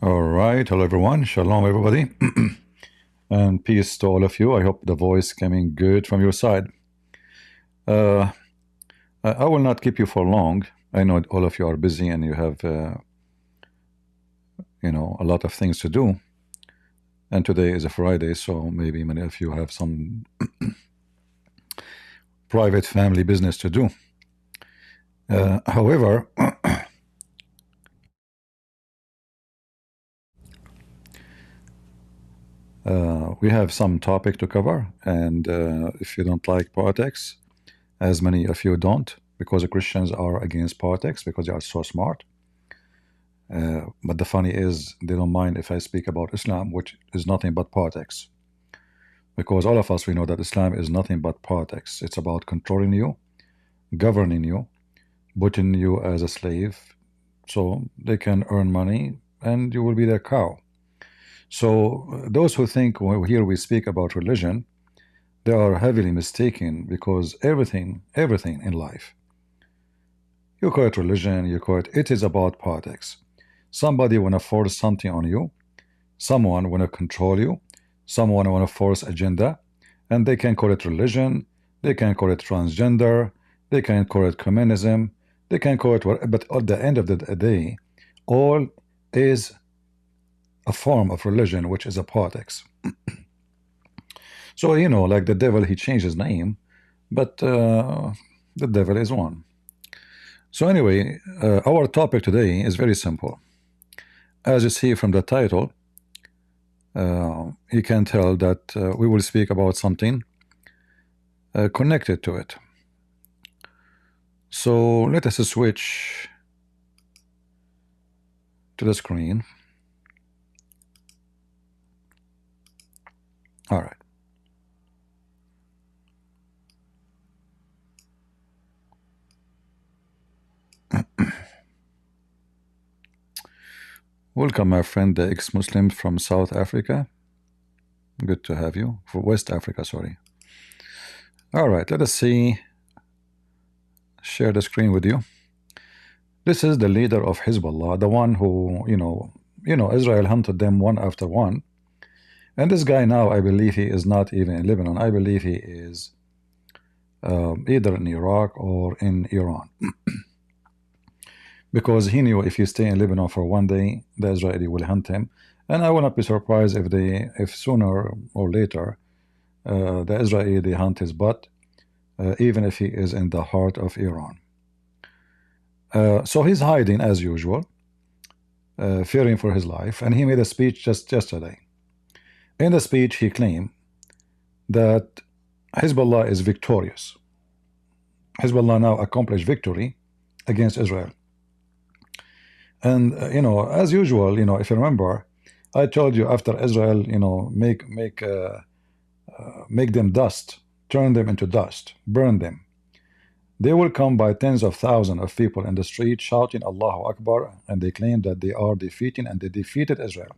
All right. Hello, everyone. Shalom, everybody. And peace to all of you. I hope the voice coming good from your side. Uh, I will not keep you for long. I know all of you are busy and you have, a lot of things to do. And today is a Friday, so maybe many of you have some private family business to do. However, we have some topic to cover. And if you don't like politics, as many of you don't, because the Christians are against politics because they are so smart. But the funny is, they don't mind if I speak about Islam, which is nothing but politics. Because all of us, we know that Islam is nothing but politics. It's about controlling you, governing you, putting you as a slave so they can earn money and you will be their cow. So those who think here we speak about religion, they are heavily mistaken, because everything in life, you call it religion, you call it is about politics. Somebody want to force something on you, someone want to control you, someone want to force agenda, and they can call it religion, they can call it transgender, they can call it communism, they can call it what, but at the end of the day, all is a form of religion, which is a politics. So, like the devil, he changed his name, but the devil is one. So anyway, our topic today is very simple. As you see from the title, you can tell that we will speak about something connected to it. So let us switch to the screen. All right. Welcome, my friend, the ex-Muslim from South Africa. Good to have you. For West Africa, sorry. All right, let us see. Share the screen with you. This is the leader of Hezbollah, the one who, Israel hunted them one after one. And this guy now, I believe he is not even in Lebanon. I believe he is either in Iraq or in Iran. Because he knew if he stay in Lebanon for one day, the Israeli will hunt him. And I will not be surprised if sooner or later the Israeli they hunt his butt, even if he is in the heart of Iran. So he's hiding as usual, fearing for his life. And he made a speech just yesterday. In the speech, he claimed that Hezbollah is victorious. Hezbollah now accomplished victory against Israel. And as usual, if you remember, I told you after Israel, make them dust, turn them into dust, burn them. They will come by tens of thousands of people in the street shouting Allahu Akbar, and they claim that they are defeating and they defeated Israel.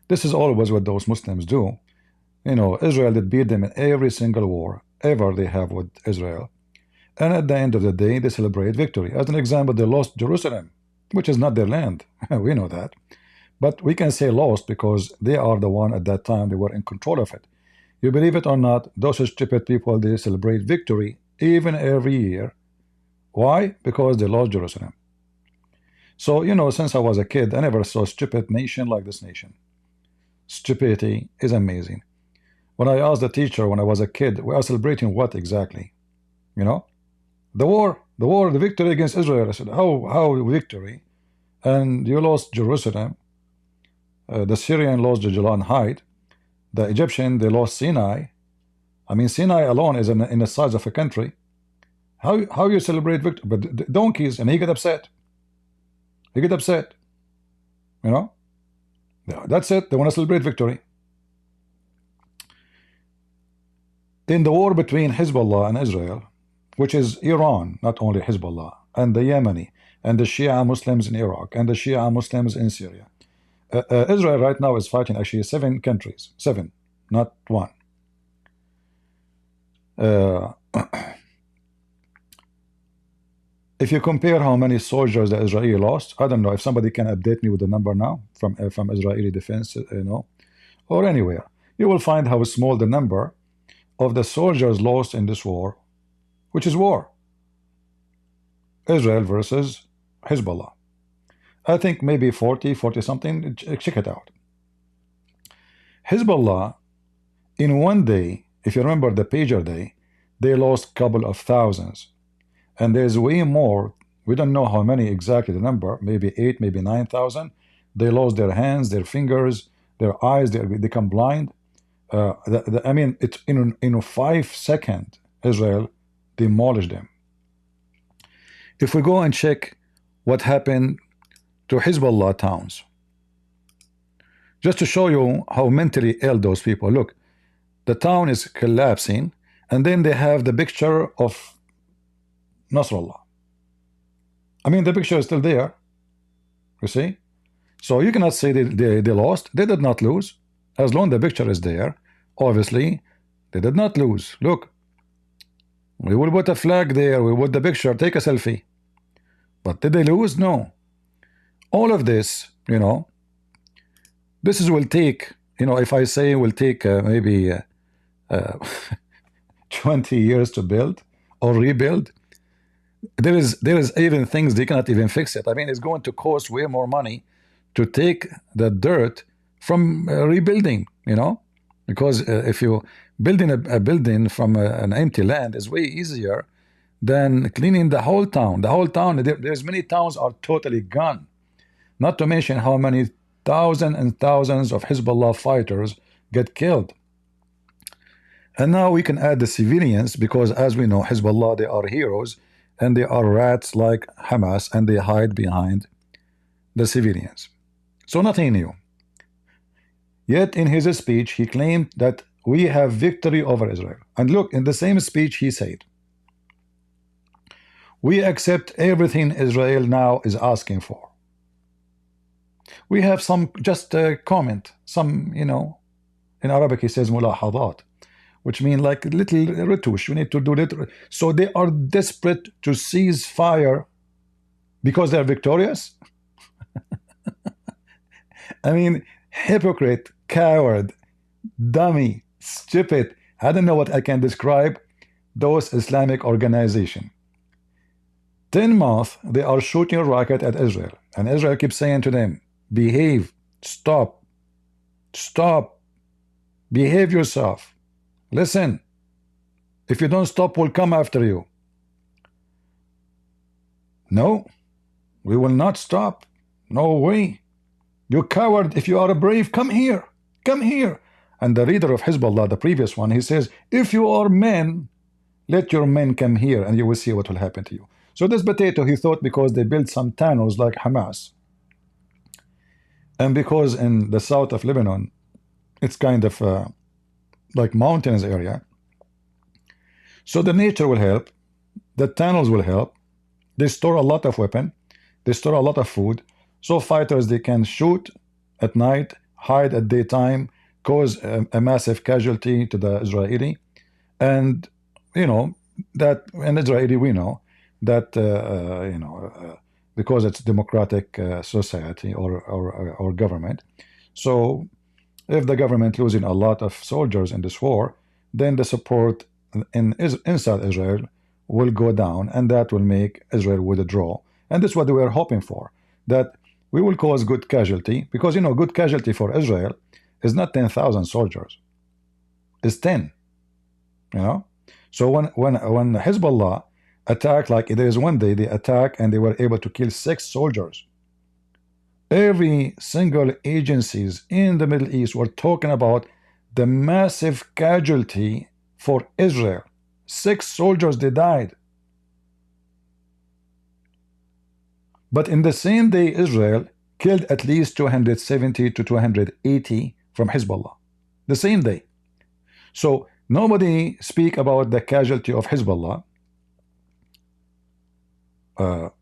This is always what those Muslims do. Israel did beat them in every single war ever they have with Israel. And at the end of the day, they celebrate victory. As an example, they lost Jerusalem, which is not their land. We know that. But we can say lost because they are the one at that time, they were in control of it. You believe it or not, those stupid people, they celebrate victory even every year. Why? Because they lost Jerusalem. So, since I was a kid, I never saw a stupid nation like this nation. Stupidity is amazing. When I asked the teacher when I was a kid, we are celebrating what exactly? The war, the victory against Israel. I said, how victory? And you lost Jerusalem. The Syrian lost the Golan Heights. The Egyptian, they lost Sinai. I mean, Sinai alone is in the size of a country. How you celebrate victory? But donkeys, and he get upset. He get upset. That's it. They want to celebrate victory. In the war between Hezbollah and Israel, which is Iran, not only Hezbollah, and the Yemeni, and the Shia Muslims in Iraq, and the Shia Muslims in Syria. Israel right now is fighting actually 7 countries. 7, not 1. If you compare how many soldiers the Israeli lost, I don't know if somebody can update me with the number now from Israeli defense, or anywhere. You will find how small the number of the soldiers lost in this war, which is war. Israel versus Hezbollah. I think maybe 40 something. Check it out. Hezbollah, in one day, if you remember the pager day, they lost a couple of thousands. And there's way more. We don't know how many exactly the number, maybe 8, maybe 9,000. They lost their hands, their fingers, their eyes, they become blind. I mean, it's in 5 seconds, Israel demolished them. If we go and check what happened to Hezbollah towns, just to show you how mentally ill those people look, the town is collapsing, and then they have the picture of Nasrallah. I mean, the picture is still there, you see? So you cannot say they lost. They did not lose. As long as the picture is there, obviously, they did not lose. Look, we will put a flag there, we put the picture, take a selfie. But did they lose? No. All of this, this will take, if I say will take maybe 20 years to build or rebuild, there is even things they cannot even fix it. I mean, it's going to cost way more money to take the dirt from rebuilding, because if you building a building from an empty land is way easier than cleaning the whole town. The whole town, there's many towns are totally gone. Not to mention how many thousands and thousands of Hezbollah fighters get killed. And now we can add the civilians, because as we know, Hezbollah, they are heroes, and they are rats like Hamas, and they hide behind the civilians. So nothing new. Yet in his speech, he claimed that we have victory over Israel. And look, in the same speech, he said, we accept everything Israel now is asking for. We have some, just a comment, some, in Arabic he says mulahadat, which mean like little retouche. We need to do little. So they are desperate to cease fire because they're victorious. I mean, hypocrite, coward, dummy, stupid. I don't know what I can describe those Islamic organizations. 10 months they are shooting rocket at Israel, and Israel keeps saying to them, behave, stop, behave yourself. Listen, if you don't stop, we'll come after you. No, we will not stop. No way. You coward, if you are brave, come here. Come here. And the leader of Hezbollah, the previous one, he says, if you are men, let your men come here and you will see what will happen to you. So this potato, he thought because they built some tunnels like Hamas, and because in the south of Lebanon, it's kind of like mountainous area, so the nature will help, the tunnels will help, they store a lot of weapon, they store a lot of food, so fighters, they can shoot at night, hide at daytime, cause a massive casualty to the Israeli. And that in Israeli we know that because it's democratic society or government, so if the government losing a lot of soldiers in this war, then the support inside Israel will go down, and that will make Israel withdraw. And that's what they were hoping for, that we will cause good casualty, because good casualty for Israel is not 10,000 soldiers, it's 10. So when Hezbollah attacked, like there is one day they attack and they were able to kill 6 soldiers. Every single agencies in the Middle East were talking about the massive casualty for Israel. 6 soldiers, they died. But in the same day, Israel killed at least 270 to 280 from Hezbollah. The same day. So nobody speak about the casualty of Hezbollah.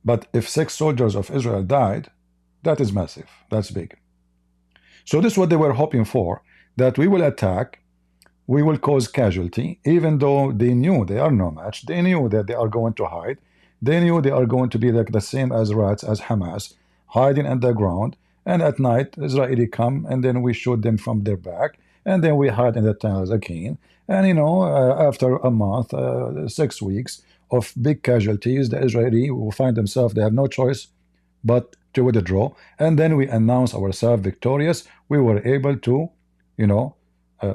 But if 6 soldiers of Israel died, that is massive. That's big. So this is what they were hoping for, that we will attack, we will cause casualty, even though they knew they are no match. They knew that they are going to hide. They knew they are going to be like the same as rats as Hamas, hiding underground. And at night, Israeli come and then we shoot them from their back, and then we hide in the tunnels again. And after a month, 6 weeks of big casualties, the Israeli will find themselves they have no choice but to withdraw. And then we announce ourselves victorious. We were able to,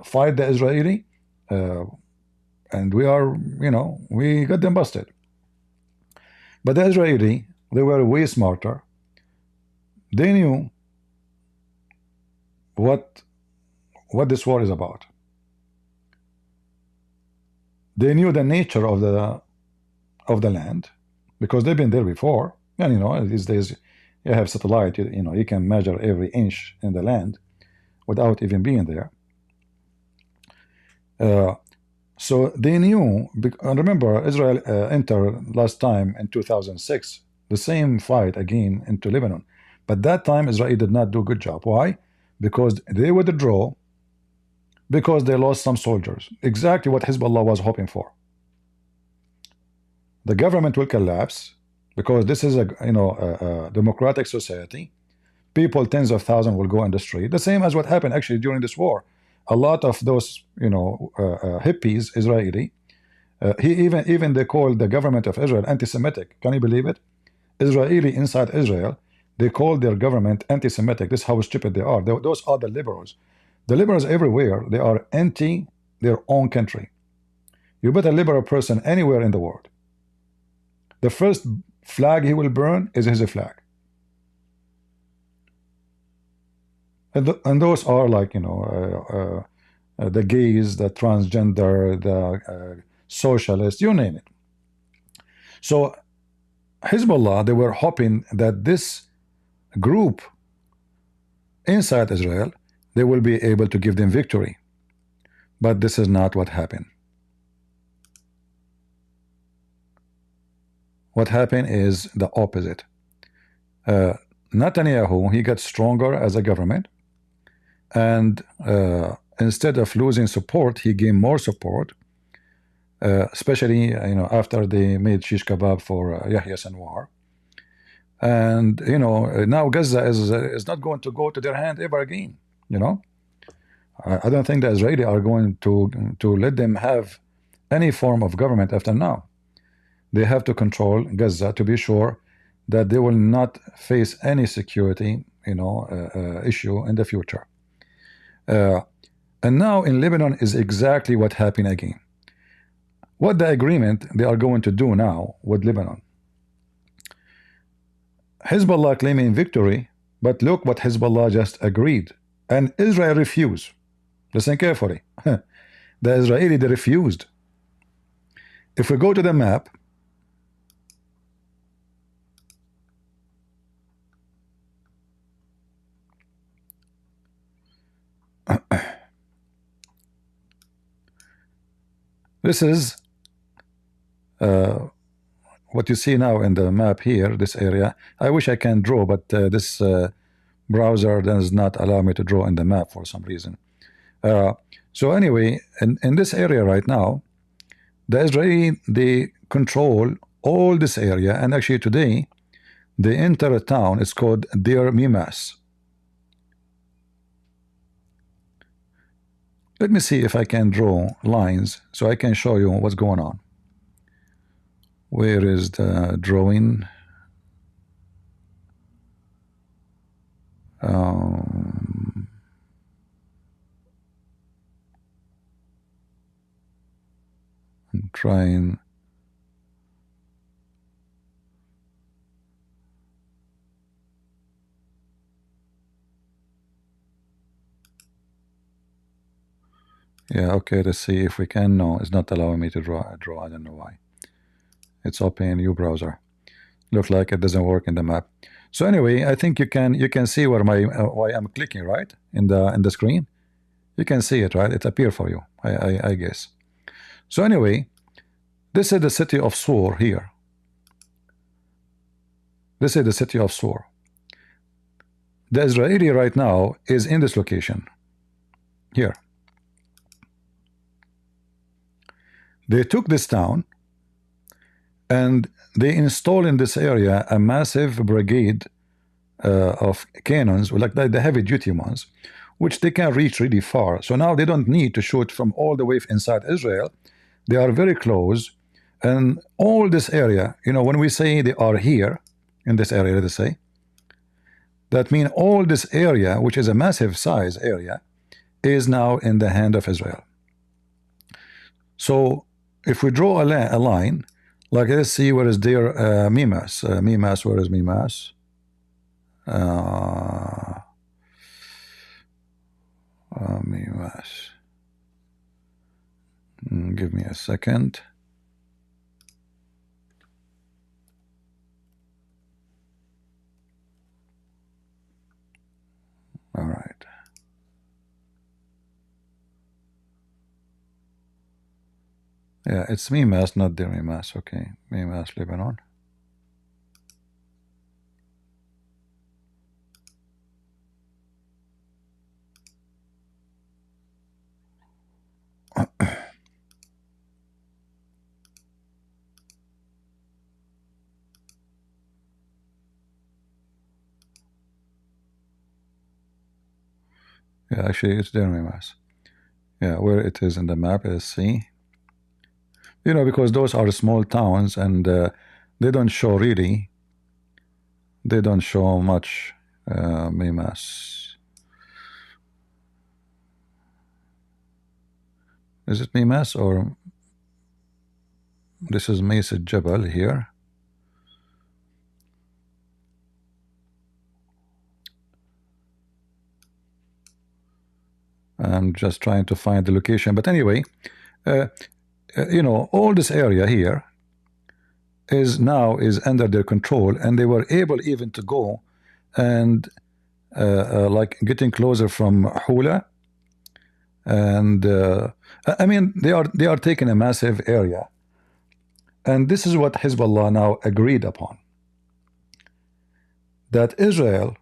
fight the Israeli, and we got them busted. But the Israeli, they were way smarter. They knew what this war is about. They knew the nature of the land because they've been there before. And these days you have satellite. You can measure every inch in the land without even being there. So they knew. And remember, Israel entered last time in 2006 the same fight again into Lebanon. But that time Israel did not do a good job. Why? Because they withdraw, because they lost some soldiers. Exactly what Hezbollah was hoping for. The government will collapse because this is a democratic society. People, tens of thousands, will go in the street. The same as what happened actually during this war. A lot of those hippies, Israeli, even they called the government of Israel anti-Semitic. Can you believe it? Israeli inside Israel, they call their government anti-Semitic. This is how stupid they are. Those are the liberals. The liberals everywhere, they are anti their own country. You put a liberal person anywhere in the world, the first flag he will burn is his flag. And those are like, the gays, the transgender, the socialists, you name it. So Hezbollah, they were hoping that this group inside Israel, they will be able to give them victory. But this is not what happened. What happened is the opposite. Netanyahu, he got stronger as a government, and instead of losing support, he gained more support, especially after they made shish kebab for Yahya Sinwar. And now Gaza is not going to go to their hand ever again. I don't think the Israeli are going to let them have any form of government after now. They have to control Gaza to be sure that they will not face any security issue in the future. And now in Lebanon is exactly what happened again. What the agreement they are going to do now with Lebanon. Hezbollah claiming victory, but look what Hezbollah just agreed, and Israel refused. Listen carefully. The Israeli, they refused. If we go to the map, this is what you see now in the map here, this area. I wish I can draw, but this browser does not allow me to draw in the map for some reason. So anyway, in this area right now, the Israeli, they control all this area, and actually today they enter a town. It's called Deir Mimas. Let me see if I can draw lines so I can show you what's going on. Where is the drawing? I'm trying. Yeah, okay, let's see if we can. No, it's not allowing me to draw. I don't know why. It's open new browser. Looks like it doesn't work in the map. So anyway, I think you can see where my why I'm clicking, right, in the screen. You can see it, right? It appears for you, I guess. So anyway, this is the city of Sur here. This is the city of Sur. The Israeli right now is in this location here. They took this town, and they install in this area a massive brigade of cannons, like the heavy duty ones, which they can reach really far. So now they don't need to shoot from all the way inside Israel. They are very close, and all this area, you know, when we say they are here in this area, let us say, that means all this area, which is a massive size area, is now in the hand of Israel. So if we draw a line, like let's see where is there Mimas. Mimas, where is Mimas? Mimas. Give me a second. All right. Yeah, it's Mimas, not Deir Mimas. Okay, Mimas, Lebanon. Yeah, actually, it's Deir Mimas. Yeah, where it is in the map is C. You know, because those are small towns, and they don't show really. They don't show much. Mimas. Is it Mimas or this is Mesa Jebel here? I'm just trying to find the location, but anyway, you know, all this area here is now under their control, and they were able even to go and like getting closer from Hula, and I mean they are taking a massive area, and this is what Hezbollah now agreed upon, that Israel,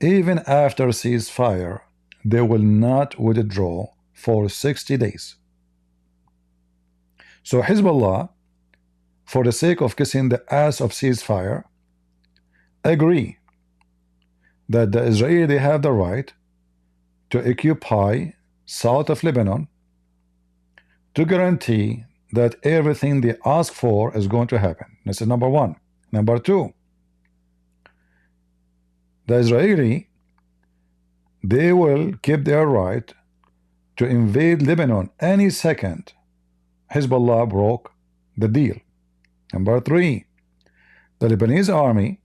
even after ceasefire, they will not withdraw for 60 days. So Hezbollah, for the sake of kissing the ass of ceasefire, agree that the Israeli, they have the right to occupy south of Lebanon, to guarantee that everything they ask for is going to happen. This is number one. Number two, the Israeli, they will keep their right to invade Lebanon any second Hezbollah broke the deal. Number three, the Lebanese army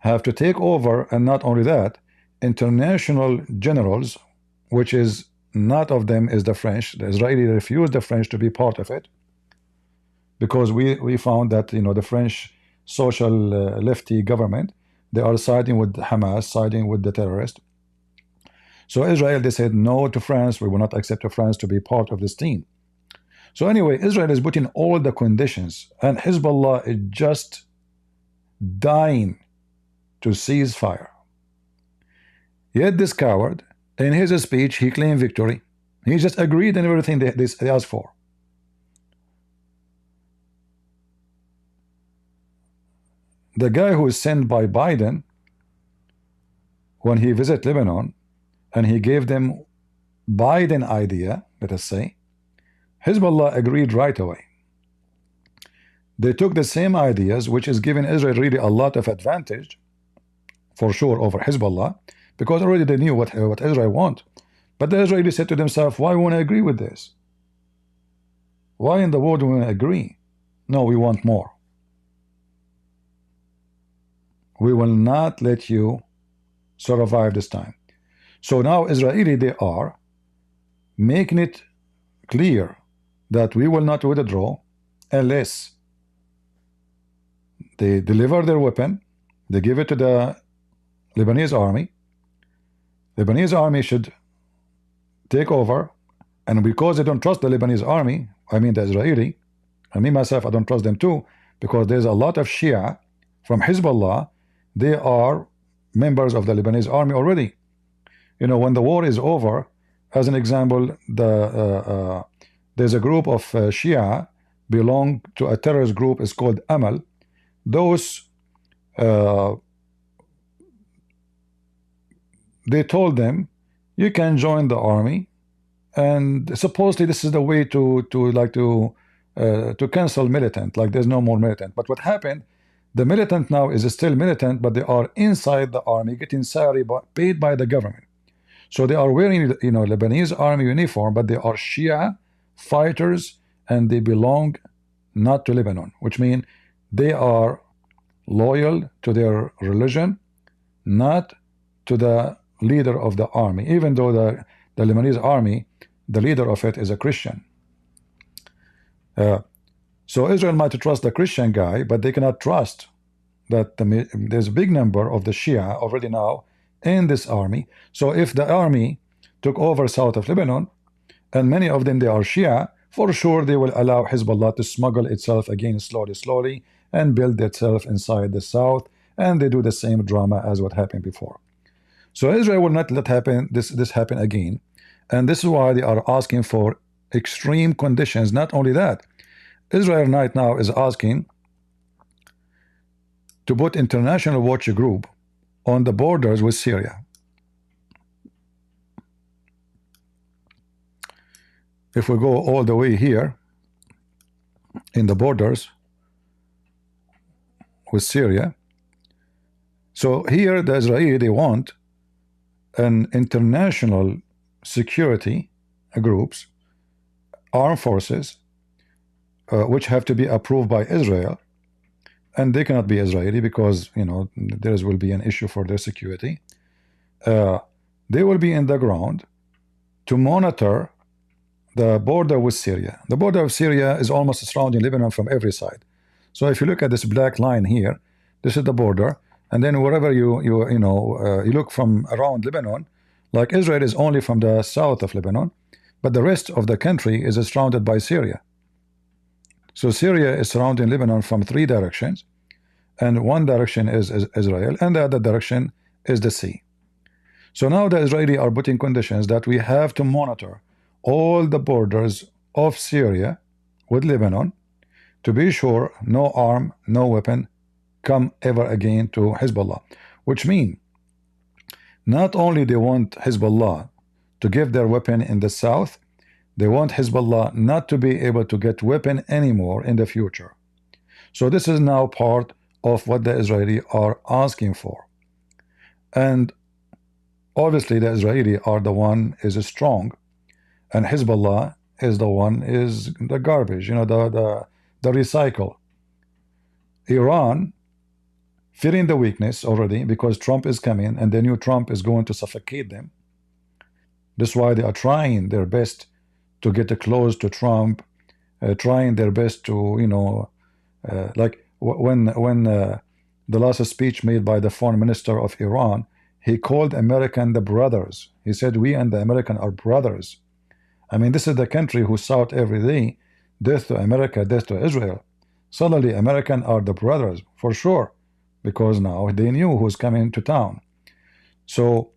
have to take over, and not only that, international generals, which is not of them is the French. The Israeli refused the French to be part of it, because we found that, you know, the French social lefty government, they are siding with Hamas, siding with the terrorists. So Israel, they said no to France. We will not accept France to be part of this team. So anyway, Israel is putting all the conditions, and Hezbollah is just dying to cease fire. Yet this coward, in his speech, he claimed victory. He just agreed on everything they asked for. The guy who is sent by Biden, when he visited Lebanon, and he gave them Biden idea, let us say, Hezbollah agreed right away. They took the same ideas, which is giving Israel really a lot of advantage, for sure, over Hezbollah, because already they knew what Israel want. But the Israelis said to themselves, why won't I agree with this? Why in the world do we agree? No, we want more. We will not let you survive this time. So now Israeli, they are making it clear that we will not withdraw unless they deliver their weapon, they give it to the Lebanese army. Lebanese army should take over, and because they don't trust the Lebanese army, I mean the Israeli, and me myself, I don't trust them too, because there's a lot of Shia from Hezbollah. They are members of the Lebanese army already. You know, when the war is over, as an example, there's a group of Shia belong to a terrorist group is called Amal. Those uh, they told them you can join the army, and supposedly this is the way to cancel militant, like there's no more militant. But what happened, the militant now is still militant, but they are inside the army getting salary paid by the government. So they are wearing, Lebanese army uniform, but they are Shia fighters, and they belong not to Lebanon, which means they are loyal to their religion, not to the leader of the army, even though the Lebanese army, the leader of it is a Christian. So Israel might trust the Christian guy, but they cannot trust that there's a big number of the Shia already now in this army. So if the army took over south of Lebanon, and many of them they are Shia, for sure they will allow Hezbollah to smuggle itself again slowly and build itself inside the south, and they do the same drama as what happened before. So Israel will not let this happen again, and this is why they are asking for extreme conditions. Not only that, Israel right now is asking to put international watch group on the borders with Syria. If we go all the way here in the borders with Syria, so here the Israeli, they want an international security groups, armed forces, which have to be approved by Israel, and they cannot be Israeli because there will be an issue for their security. They will be in the ground to monitor the border with Syria. The border of Syria is almost surrounding Lebanon from every side. So if you look at this black line here, this is the border, and then wherever you look from around Lebanon, like Israel is only from the south of Lebanon, but the rest of the country is surrounded by Syria. So Syria is surrounding Lebanon from three directions, and one direction is Israel, and the other direction is the sea. So now the Israeli are putting conditions that we have to monitor all the borders of Syria with Lebanon to be sure no arm, no weapon come ever again to Hezbollah, which means not only they want Hezbollah to give their weapon in the south, they want Hezbollah not to be able to get weapon anymore in the future. So this is now part of what the Israeli are asking for. And obviously the Israeli are the one is strong, and Hezbollah is the one is the garbage, the recycle. Iran feeling the weakness already because Trump is coming, and the new Trump is going to suffocate them. That's why they are trying their best to get close to Trump, trying their best to, like when the last speech made by the foreign minister of Iran, he called American the brothers. He said, we and the American are brothers. I mean, this is the country who shout every day, death to America, death to Israel. Suddenly, American are the brothers, for sure, because now they knew who's coming to town. So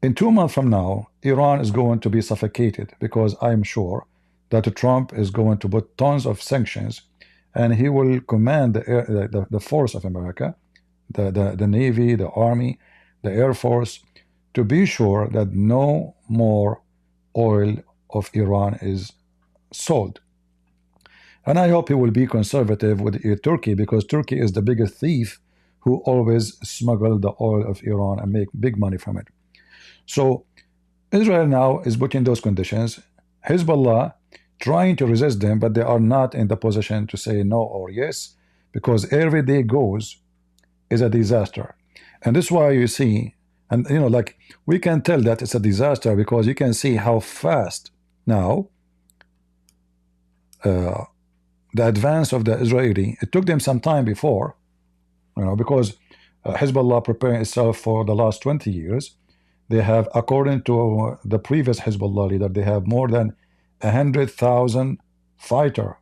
in 2 months from now, Iran is going to be suffocated because I'm sure that Trump is going to put tons of sanctions, and he will command the force of America, the Navy, the Army, the Air Force, to be sure that no more oil of Iran is sold. And I hope he will be conservative with Turkey, because Turkey is the biggest thief who always smuggle the oil of Iran and make big money from it. So Israel now is putting those conditions. Hezbollah trying to resist them, but they are not in the position to say no or yes, because every day goes is a disaster. And this is why you see, and like we can tell that it's a disaster because you can see how fast now the advance of the Israeli. It took them some time before, because Hezbollah preparing itself for the last 20 years. They have, according to the previous Hezbollah leader, they have more than 100,000 fighter.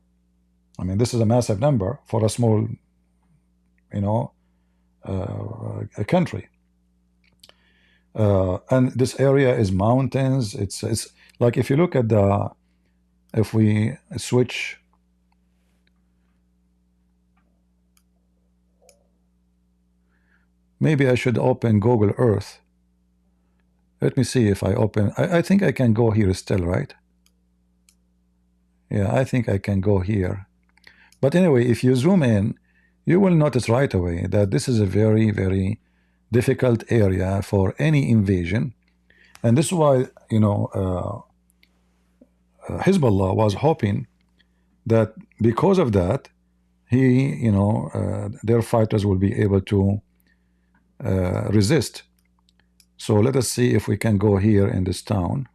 I mean, this is a massive number for a small, a country. And this area is mountains. It's like if you look at if we switch Maybe I should open Google Earth. Let me see if I open. I think I can go here still, right? Yeah, I think I can go here. But anyway, if you zoom in, you will notice right away that this is a very, very difficult area for any invasion. And this is why, Hezbollah was hoping that because of that, their fighters will be able to resist. So let us see if we can go here in this town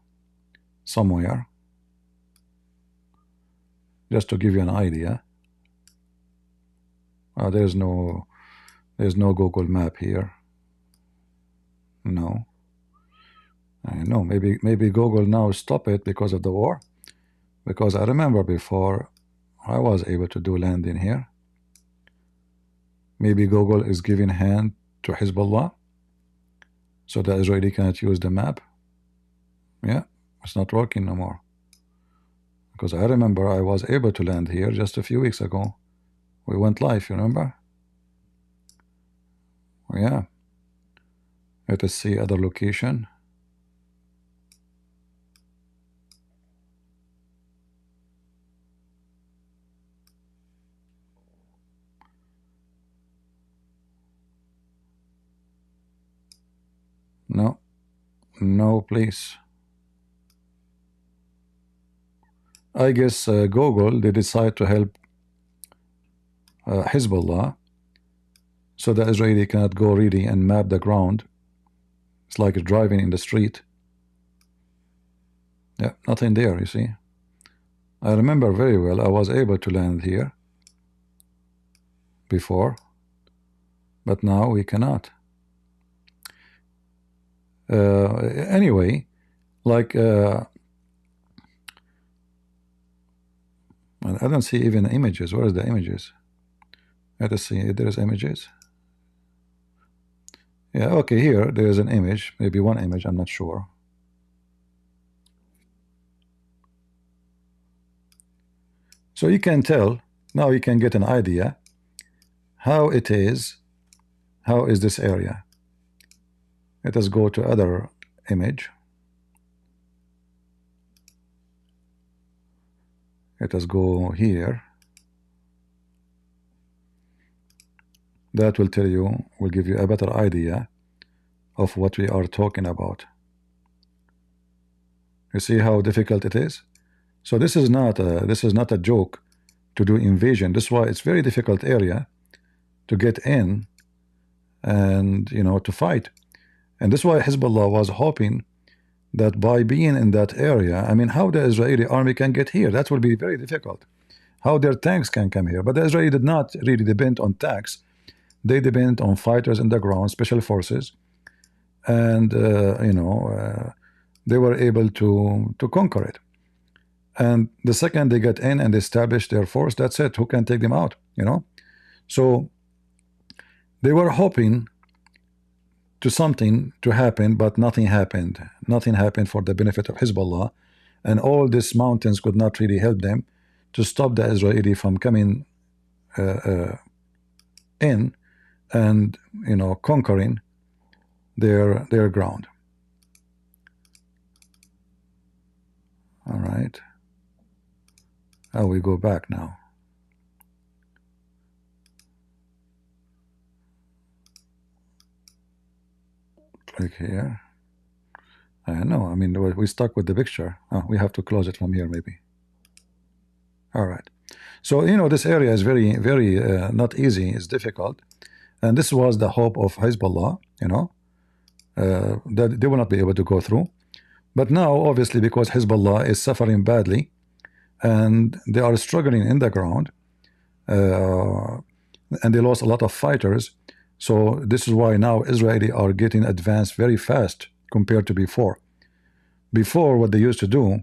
somewhere, just to give you an idea. There's no Google map here. No. I know, maybe Google now stop it because of the war. Because I remember before I was able to do landing here. Maybe Google is giving hand to Hezbollah so the Israeli cannot use the map. Yeah, it's not working no more. Because I remember I was able to land here just a few weeks ago. We went live, you remember? Yeah. Let us see other location. No. No, please. I guess Google, they decide to help Hezbollah so the Israeli cannot go really and map the ground. It's like driving in the street. Yeah, nothing there, you see. I remember very well I was able to land here before, but now we cannot. Anyway, like I don't see even images. Where is the images? Let us see if there is images. Yeah, okay, here there is an image, maybe one image, I'm not sure. So you can tell, now you can get an idea how it is, how is this area. Let us go to other image. Let us go here. That will tell you, will give you a better idea of what we are talking about. You see how difficult it is? So this is not a joke to do invasion. This is why it's very difficult area to get in and to fight. And this is why Hezbollah was hoping that by being in that area, I mean, how the Israeli army can get here, that will be very difficult. How their tanks can come here. But the Israeli did not really depend on tanks. They depend on fighters in the ground, special forces, and they were able to conquer it. And the second they get in and establish their force, that's it. Who can take them out? So they were hoping to something to happen, but nothing happened. Nothing happened for the benefit of Hezbollah, and all these mountains could not really help them to stop the Israeli from coming in and conquering their ground. All right. How we go back now? Click here. I know. I mean, we stuck with the picture. Oh, we have to close it from here, maybe. All right. So this area is very, very not easy. It's difficult, and this was the hope of Hezbollah. That they will not be able to go through. But now, obviously, because Hezbollah is suffering badly, and they are struggling in the ground, and they lost a lot of fighters. So this is why now Israeli are getting advanced very fast compared to before. Before, what they used to do,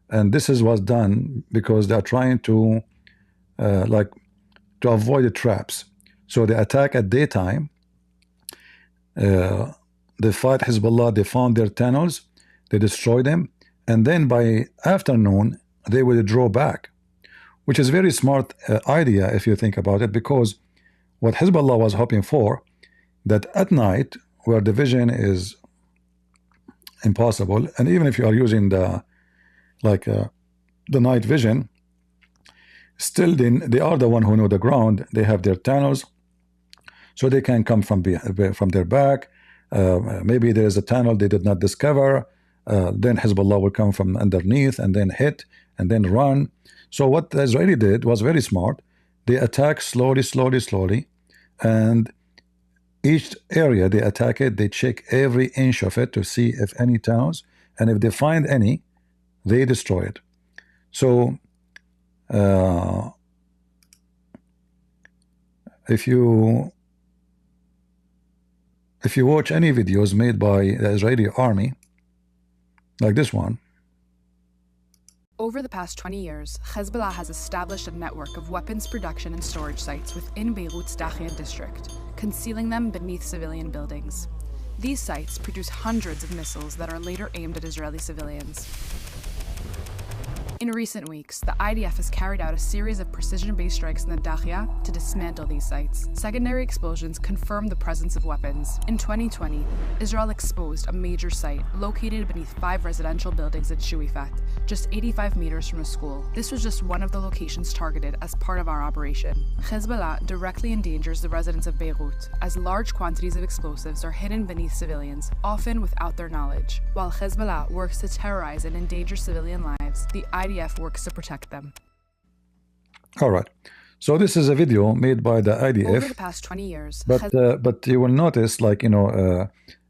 and this is what's done because they are trying to avoid the traps. So they attack at daytime. They fight Hezbollah. They found their tunnels. They destroy them, and then by afternoon they will draw back, which is very smart idea if you think about it, because what Hezbollah was hoping for that at night, where the vision is impossible, and even if you are using the night vision, still they are the one who know the ground. They have their tunnels, so they can come from their back. Maybe there is a tunnel they did not discover. Then Hezbollah will come from underneath and then hit and then run. So what the Israeli did was very smart. They attack slowly, and each area they attack it, they check every inch of it to see if any tunnels, and if they find any, they destroy it. So if you watch any videos made by the Israeli army, like this one. Over the past 20 years, Hezbollah has established a network of weapons production and storage sites within Beirut's Dakhia district, concealing them beneath civilian buildings. These sites produce hundreds of missiles that are later aimed at Israeli civilians. In recent weeks, the IDF has carried out a series of precision-based strikes in the Dakhia to dismantle these sites. Secondary explosions confirmed the presence of weapons. In 2020, Israel exposed a major site located beneath 5 residential buildings in Shuifat, just 85 meters from a school. This was just one of the locations targeted as part of our operation. Hezbollah directly endangers the residents of Beirut, as large quantities of explosives are hidden beneath civilians, often without their knowledge. While Hezbollah works to terrorize and endanger civilian lives, the IDF works to protect them. All right. So this is a video made by the IDF. Over the past 20 years. But you will notice, like,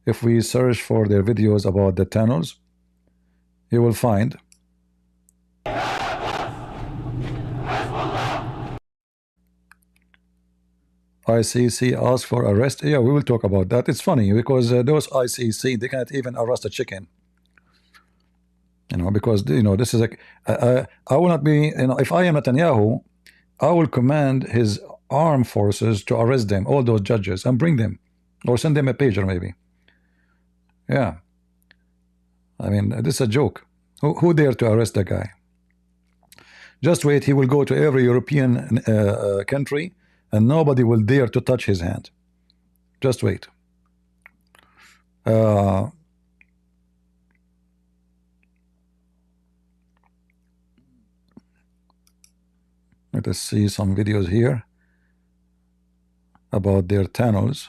if we search for their videos about the tunnels, you will find ICC asked for arrest. Yeah, we will talk about that. It's funny because those ICC, they can't even arrest a chicken. Because this is like I will not be. If I am Netanyahu, I will command his armed forces to arrest them, all those judges, and bring them, or send them a pager maybe. Yeah, I mean, this is a joke. Who dare to arrest the guy? Just wait, he will go to every European country, and nobody will dare to touch his hand. Just wait. Let us see some videos here about their tunnels.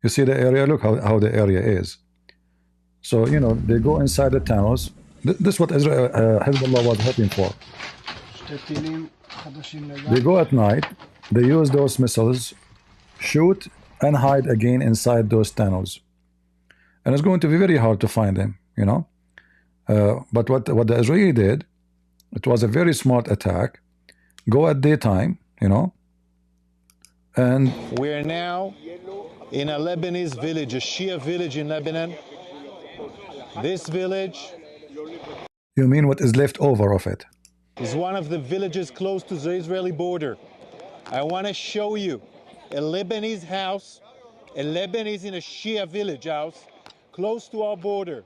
You see the area? Look how the area is. So, they go inside the tunnels. This is what Hezbollah was hoping for. They go at night, they use those missiles, shoot, and hide again inside those tunnels. And it's going to be very hard to find them, But what the Israeli did, it was a very smart attack. Go at daytime, and we're now in a Lebanese village, a Shia village in Lebanon. This village, you mean what is left over of it, is one of the villages close to the Israeli border. I want to show you a Lebanese house, a Lebanese in a Shia village house, close to our border.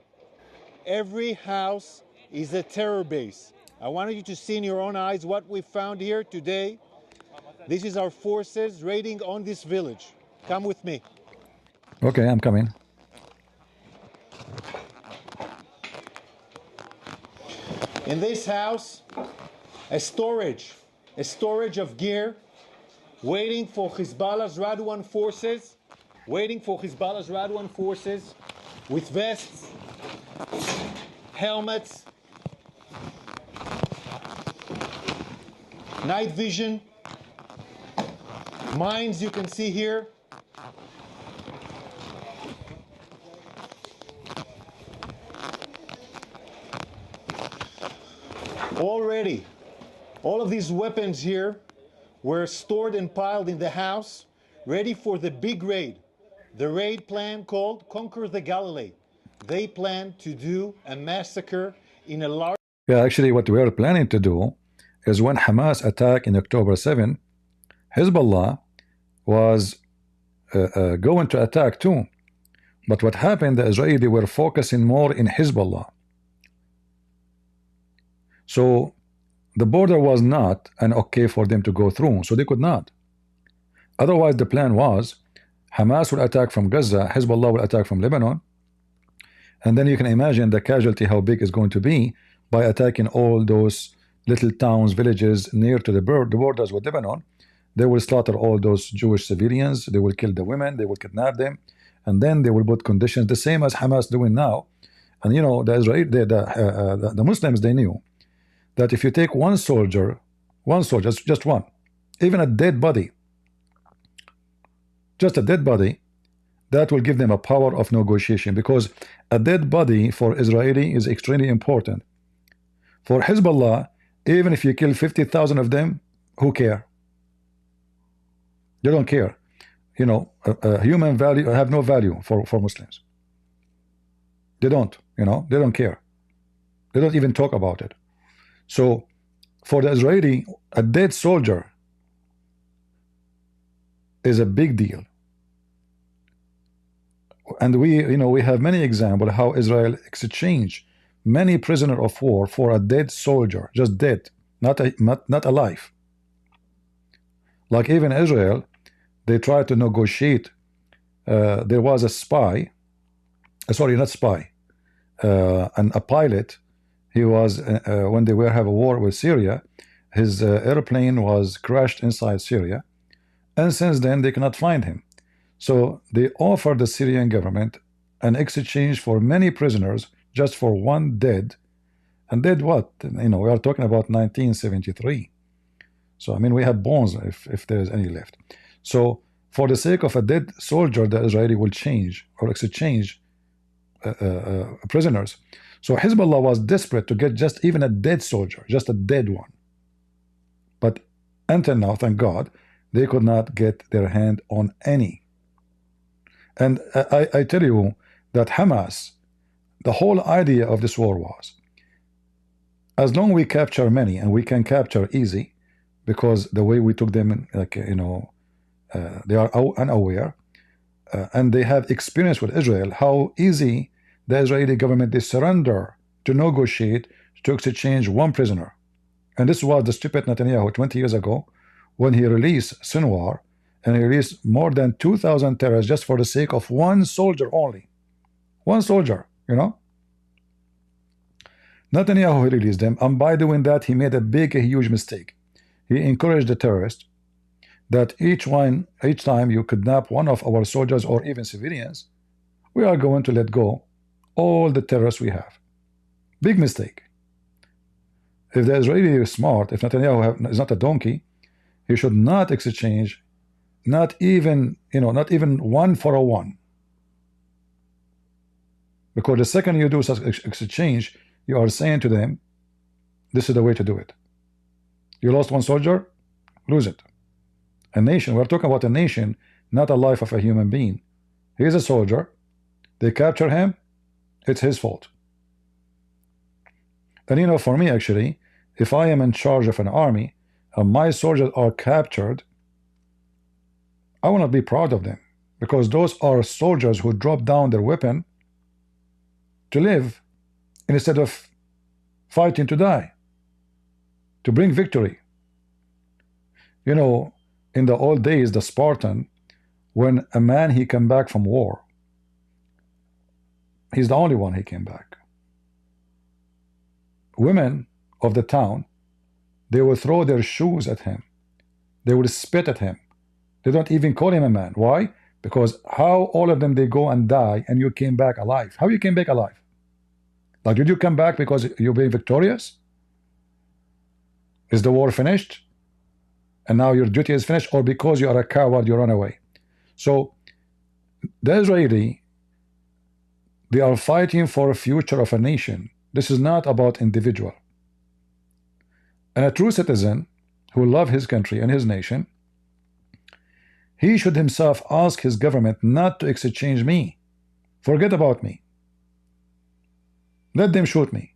Every house is a terror base. I wanted you to see in your own eyes what we found here today. This is our forces raiding on this village. Come with me. Okay, I'm coming. In this house, a storage of gear, waiting for Hezbollah's Radwan forces, with vests, helmets, night vision, mines you can see here. Already, all of these weapons here were stored and piled in the house, ready for the big raid. The raid plan called Conquer the Galilee. They plan to do a massacre in a large... Yeah, actually what we are planning to do is when Hamas attacked in October 7, Hezbollah was going to attack too. But what happened, the Israelis were focusing more in Hezbollah. So The border was not an okay for them to go through, so they could not. Otherwise, the plan was Hamas will attack from Gaza, Hezbollah will attack from Lebanon, and then you can imagine the casualty, how big it's going to be by attacking all those little towns, villages near to the borders with Lebanon. They will slaughter all those Jewish civilians, they will kill the women, they will kidnap them, and then they will put conditions, the same as Hamas doing now. And you know, the Israel, the Muslims, they knew that if you take one soldier, just one, even a dead body, just a dead body, that will give them a power of negotiation, because a dead body for Israeli is extremely important. For Hezbollah, even if you kill 50,000 of them, who care? They don't care. You know, human value have no value for Muslims. They don't, you know, they don't care. They don't even talk about it. So for the Israeli, a dead soldier is a big deal. And we, you know, we have many examples how Israel exchanged many prisoners of war for a dead soldier, just dead, not alive. Like even Israel, they tried to negotiate. There was a spy, sorry, not spy, and a pilot. He was when they were have a war with Syria, his airplane was crashed inside Syria, and since then they cannot find him. So they offered the Syrian government an exchange for many prisoners just for one dead. And dead what? You know, we are talking about 1973. So I mean, we have bones if there is any left. So for the sake of a dead soldier, the Israeli will change or exchange prisoners. So Hezbollah was desperate to get just even a dead soldier, just a dead one. But until now, thank God, they could not get their hand on any. And I tell you that Hamas, the whole idea of this war was, as long we capture many, and we can capture easy, because the way we took them, like, you know, they are unaware, and they have experience with Israel, how easy the Israeli government, they surrender to negotiate to exchange one prisoner. And this was the stupid Netanyahu 20 years ago, when he released Sinwar, and he released more than 2,000 terrorists just for the sake of one soldier only. One soldier, you know. Netanyahu released them, and by doing that, he made a huge mistake. He encouraged the terrorists that each time you kidnap one of our soldiers or even civilians, we are going to let go all the terrorists we have. Big mistake. If the Israeli is smart, if Netanyahu is not a donkey, he should not exchange, not even, you know, not even 1 for a 1. Because the second you do such exchange, you are saying to them, this is the way to do it. You lost one soldier, lose it. A nation, we're talking about a nation, not a life of a human being. He is a soldier. They capture him, it's his fault. And you know, for me actually, if I am in charge of an army and my soldiers are captured, I will not be proud of them, because those are soldiers who drop down their weapon to live instead of fighting to die, to bring victory. You know, in the old days, the Spartan, when a man he came back from war, he's the only one he came back. Women of the town, they will throw their shoes at him. They will spit at him. They don't even call him a man. Why? Because how all of them, they go and die, and you came back alive. How you came back alive? Like, did you come back because you're being victorious? Is the war finished? And now your duty is finished? Or because you are a coward, you run away? So the Israeli, they are fighting for a future of a nation. This is not about individual. And a true citizen who loves his country and his nation, he should himself ask his government not to exchange me. Forget about me. Let them shoot me.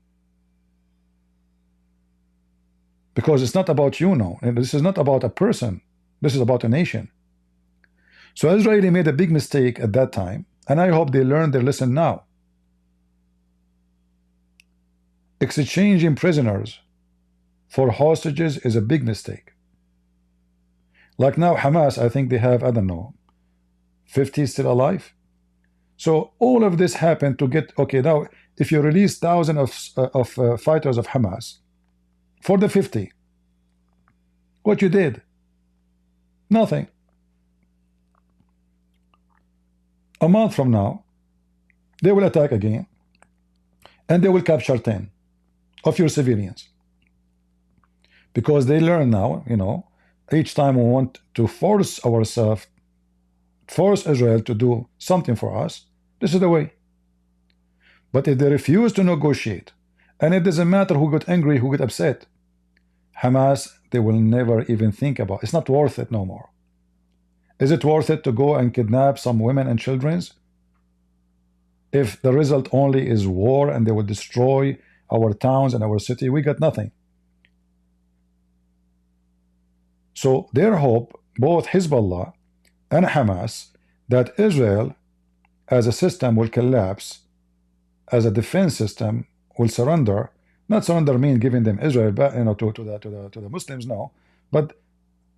Because it's not about you now. And this is not about a person. This is about a nation. So Israeli made a big mistake at that time, and I hope they learned their lesson now. Exchanging prisoners for hostages is a big mistake. Like now, Hamas, I think they have, I don't know, 50 still alive. So all of this happened to get, okay, now if you release thousands of fighters of Hamas for the 50, what you did? Nothing. A month from now, they will attack again, and they will capture 10 of your civilians. Because they learn now, you know, each time we want to force ourselves, force Israel to do something for us, this is the way. But if they refuse to negotiate, and it doesn't matter who got angry, who got upset, Hamas, they will never even think about it. It's not worth it no more. Is it worth it to go and kidnap some women and children? If the result only is war and they will destroy our towns and our city, we got nothing. So their hope, both Hezbollah and Hamas, that Israel as a system will collapse, as a defense system will surrender. Not surrender mean giving them Israel back, you know, to the Muslims, no, but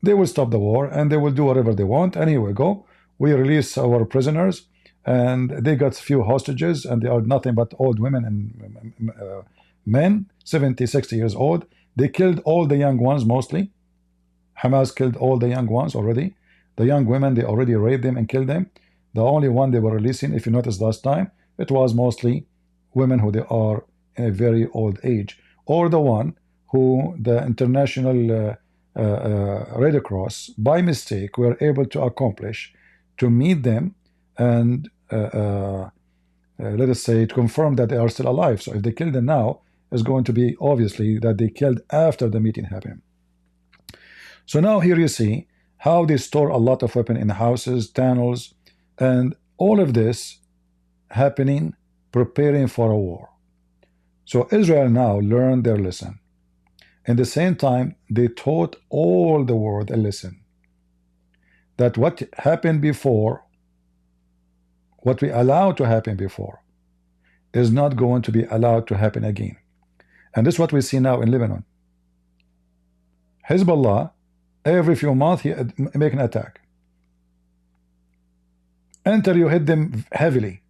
they will stop the war and they will do whatever they want. And here we go. We release our prisoners, and they got few hostages, and they are nothing but old women and men, 70, 60 years old. They killed all the young ones mostly. Hamas killed all the young ones already. The young women, they already raped them and killed them. The only one they were releasing, if you noticed last time, it was mostly women who they are in a very old age, or the one who the International Red Cross, by mistake, were able to accomplish to meet them and let us say to confirm that they are still alive. So if they kill them now, it's going to be obviously that they killed after the meeting happened. So now here you see how they store a lot of weapons in houses, tunnels, and all of this happening, preparing for a war. So Israel now learned their lesson. In the same time, they taught all the world a lesson. That what happened before, what we allowed to happen before, is not going to be allowed to happen again. And this is what we see now in Lebanon. Hezbollah, every few months, he make an attack. Until you hit them heavily.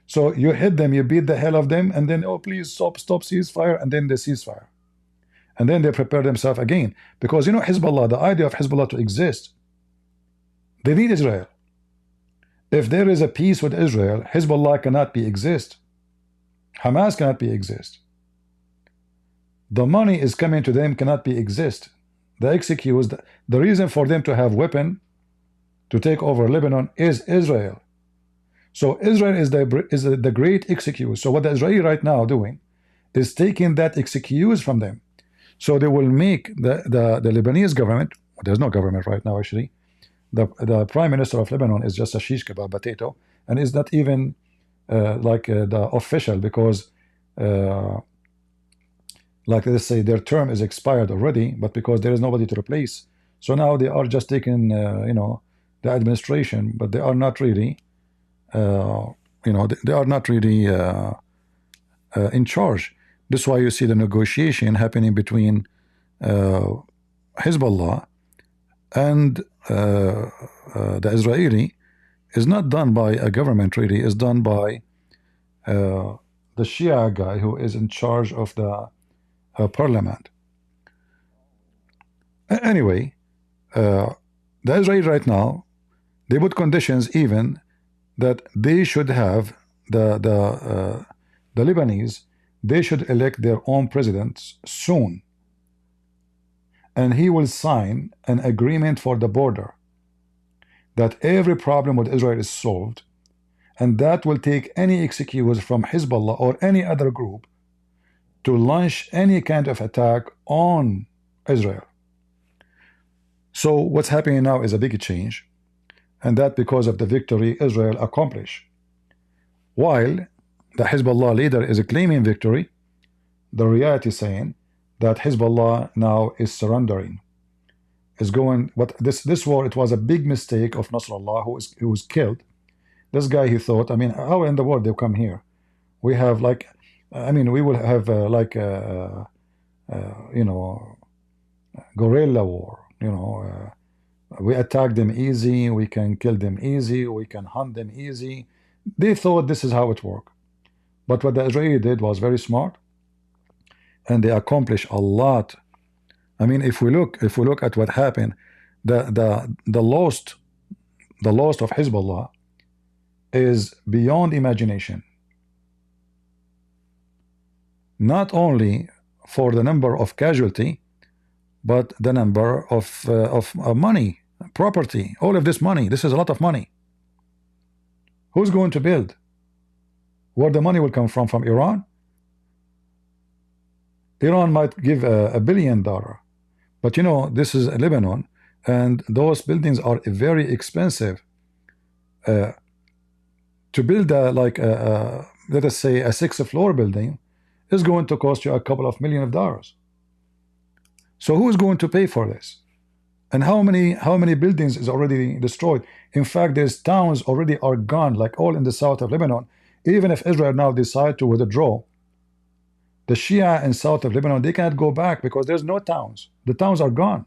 So you hit them, you beat the hell of them, and then, oh, please stop ceasefire, and then they ceasefire. And then they prepare themselves again. Because, you know, Hezbollah, the idea of Hezbollah to exist, they need Israel. If there is a peace with Israel, Hezbollah cannot be exist. Hamas cannot be exist. The money is coming to them cannot be exist. The excuse, the reason for them to have weapon to take over Lebanon is Israel. So Israel is the great excuse. So what the Israeli right now doing is taking that excuse from them. So they will make the Lebanese government, there's no government right now actually, the prime minister of Lebanon is just a shish kebab potato, and is not even the official, because like let's say their term is expired already, but because there is nobody to replace, so now they are just taking you know, the administration, but they are not really you know, they are not really in charge. This is why you see the negotiation happening between Hezbollah and the Israeli is not done by a government really, is done by the Shia guy who is in charge of the parliament. Anyway, the Israeli right now, they put conditions even that they should have the Lebanese, they should elect their own president soon, and he will sign an agreement for the border that every problem with Israel is solved, and that will take any excuse from Hezbollah or any other group to launch any kind of attack on Israel. So what's happening now is a big change, and that because of the victory Israel accomplished. While the Hezbollah leader is claiming victory, the reality is saying that Hezbollah now is surrendering, is going. But this war, it was a big mistake of Nasrallah, who was killed. This guy, he thought, I mean, how in the world they come here? We have like, I mean, we will have you know, guerrilla war. You know, we attack them easy, we can kill them easy, we can hunt them easy. They thought this is how it worked. But what the Israeli did was very smart, and they accomplished a lot. I mean, if we look at what happened, the loss of Hezbollah is beyond imagination. Not only for the number of casualty, but the number of money, property, all of this money. This is a lot of money. Who's going to build? Where the money will come from? From Iran? Iran might give $1 billion, but you know, this is Lebanon, and those buildings are very expensive. To build let us say a 6th-floor building is going to cost you a couple of $1 million. So who is going to pay for this? And how many buildings is already destroyed? In fact, there's towns already are gone, like all in the south of Lebanon. Even if Israel now decide to withdraw, the Shia in south of Lebanon, they cannot go back because there's no towns. The towns are gone.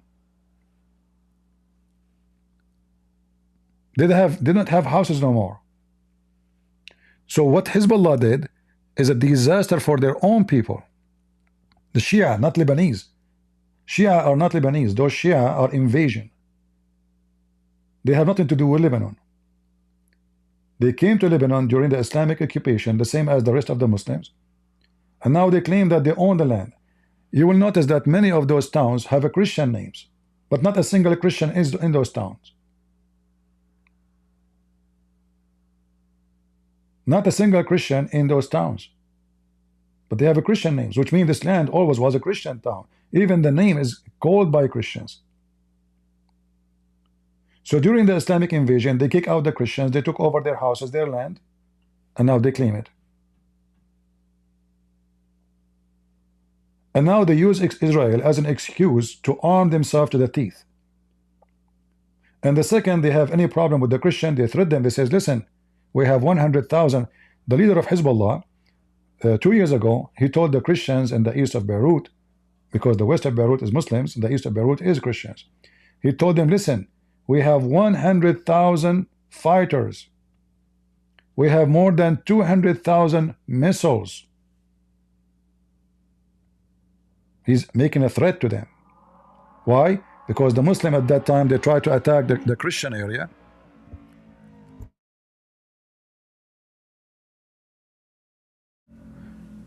They don't have houses no more. So what Hezbollah did is a disaster for their own people. The Shia, not Lebanese. Shia are not Lebanese. Those Shia are invasion. They have nothing to do with Lebanon. They came to Lebanon during the Islamic occupation, the same as the rest of the Muslims, and now they claim that they own the land. You will notice that many of those towns have a Christian names, but not a single Christian is in those towns. Not a single Christian in those towns, but they have a Christian names, which means this land always was a Christian town. Even the name is called by Christians. So during the Islamic invasion, they kick out the Christians, they took over their houses, their land, and now they claim it. And now they use Israel as an excuse to arm themselves to the teeth. And the second they have any problem with the Christian, they threat them. They says, listen, we have 100,000. The leader of Hezbollah, 2 years ago, he told the Christians in the east of Beirut, because the west of Beirut is Muslims, and the east of Beirut is Christians. He told them, listen, we have 100,000 fighters. We have more than 200,000 missiles. He's making a threat to them. Why? Because the Muslim at that time, they tried to attack the Christian area.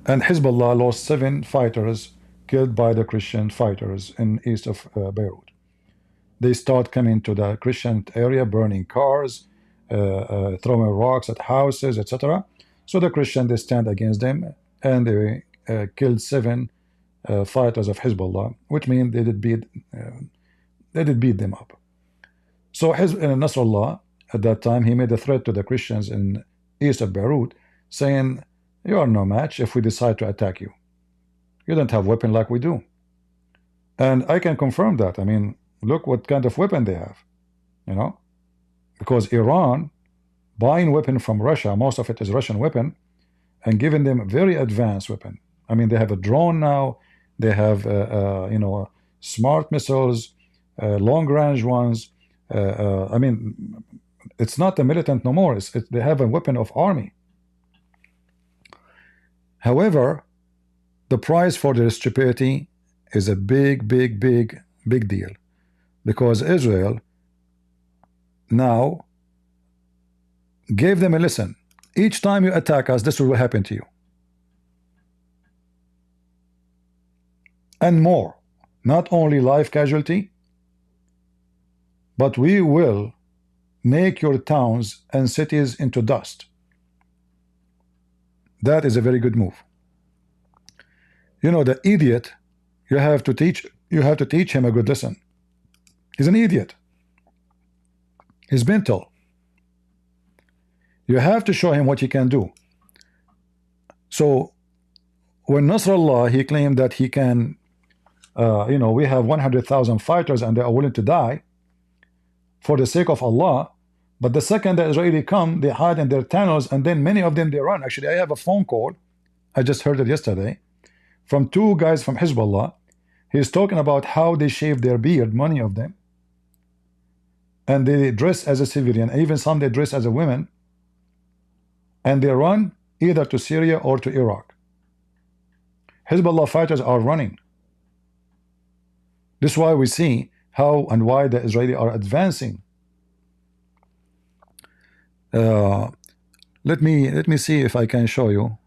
And Hezbollah lost 7 fighters killed by the Christian fighters in east of Beirut. They start coming to the Christian area, burning cars, throwing rocks at houses, etc. So the Christian, they stand against them, and they killed 7 fighters of Hezbollah, which means they did beat them up. So Nasrallah at that time, he made a threat to the Christians in east of Beirut, saying, you are no match if we decide to attack you. You don't have weapon like we do. And I can confirm that. I mean, look what kind of weapon they have, you know, because Iran buying weapon from Russia, most of it is Russian weapon, and giving them very advanced weapon. I mean, they have a drone now. They have, you know, smart missiles, long-range ones. I mean, it's not a militant no more. They have a weapon of army. However, the price for their stupidity is a big deal, because Israel now gave them a lesson. Each time you attack us, this will happen to you. And more, not only life casualty, but we will make your towns and cities into dust. That is a very good move. You know, the idiot, you have to teach him a good lesson. He's an idiot. He's mental. You have to show him what he can do. So when Nasrallah, he claimed that he can, you know, we have 100,000 fighters and they are willing to die for the sake of Allah. But the second the Israeli come, they hide in their tunnels, and then many of them, they run. Actually, I have a phone call, I just heard it yesterday, from 2 guys from Hezbollah. He's talking about how they shave their beard, many of them, and they dress as a civilian. Even some they dress as a woman, and they run either to Syria or to Iraq. Hezbollah fighters are running. This is why we see how and why the Israelis are advancing. Let me see if I can show you.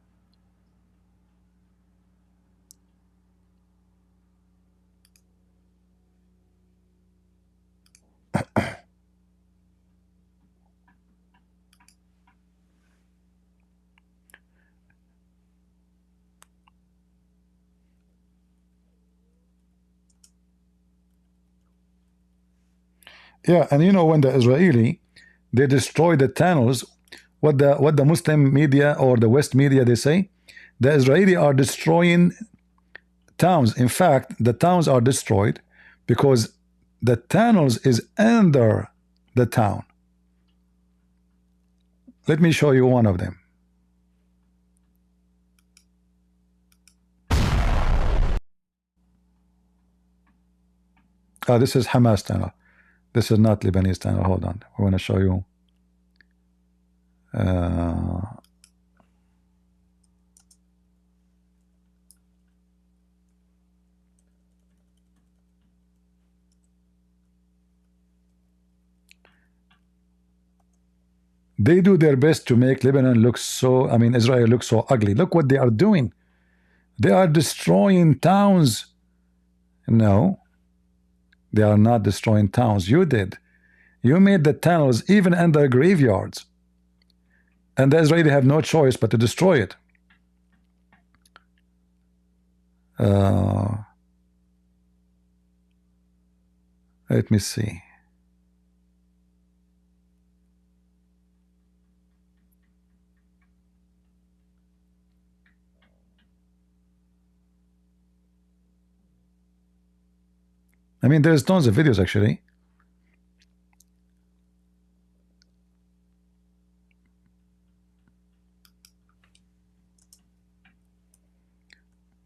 Yeah, and you know, when the Israeli they destroy the tunnels, what the Muslim media or the West media they say, the Israeli are destroying towns. In fact, the towns are destroyed because the tunnels is under the town. Let me show you one of them. This is Hamas tunnel. This is not Lebanese tunnel. Hold on. I want to show you. They do their best to make Lebanon look so, I mean, Israel look so ugly. Look what they are doing. They are destroying towns. No, they are not destroying towns. You did. You made the tunnels even under graveyards. And the Israelis have no choice but to destroy it. Let me see. I mean, there's tons of videos actually.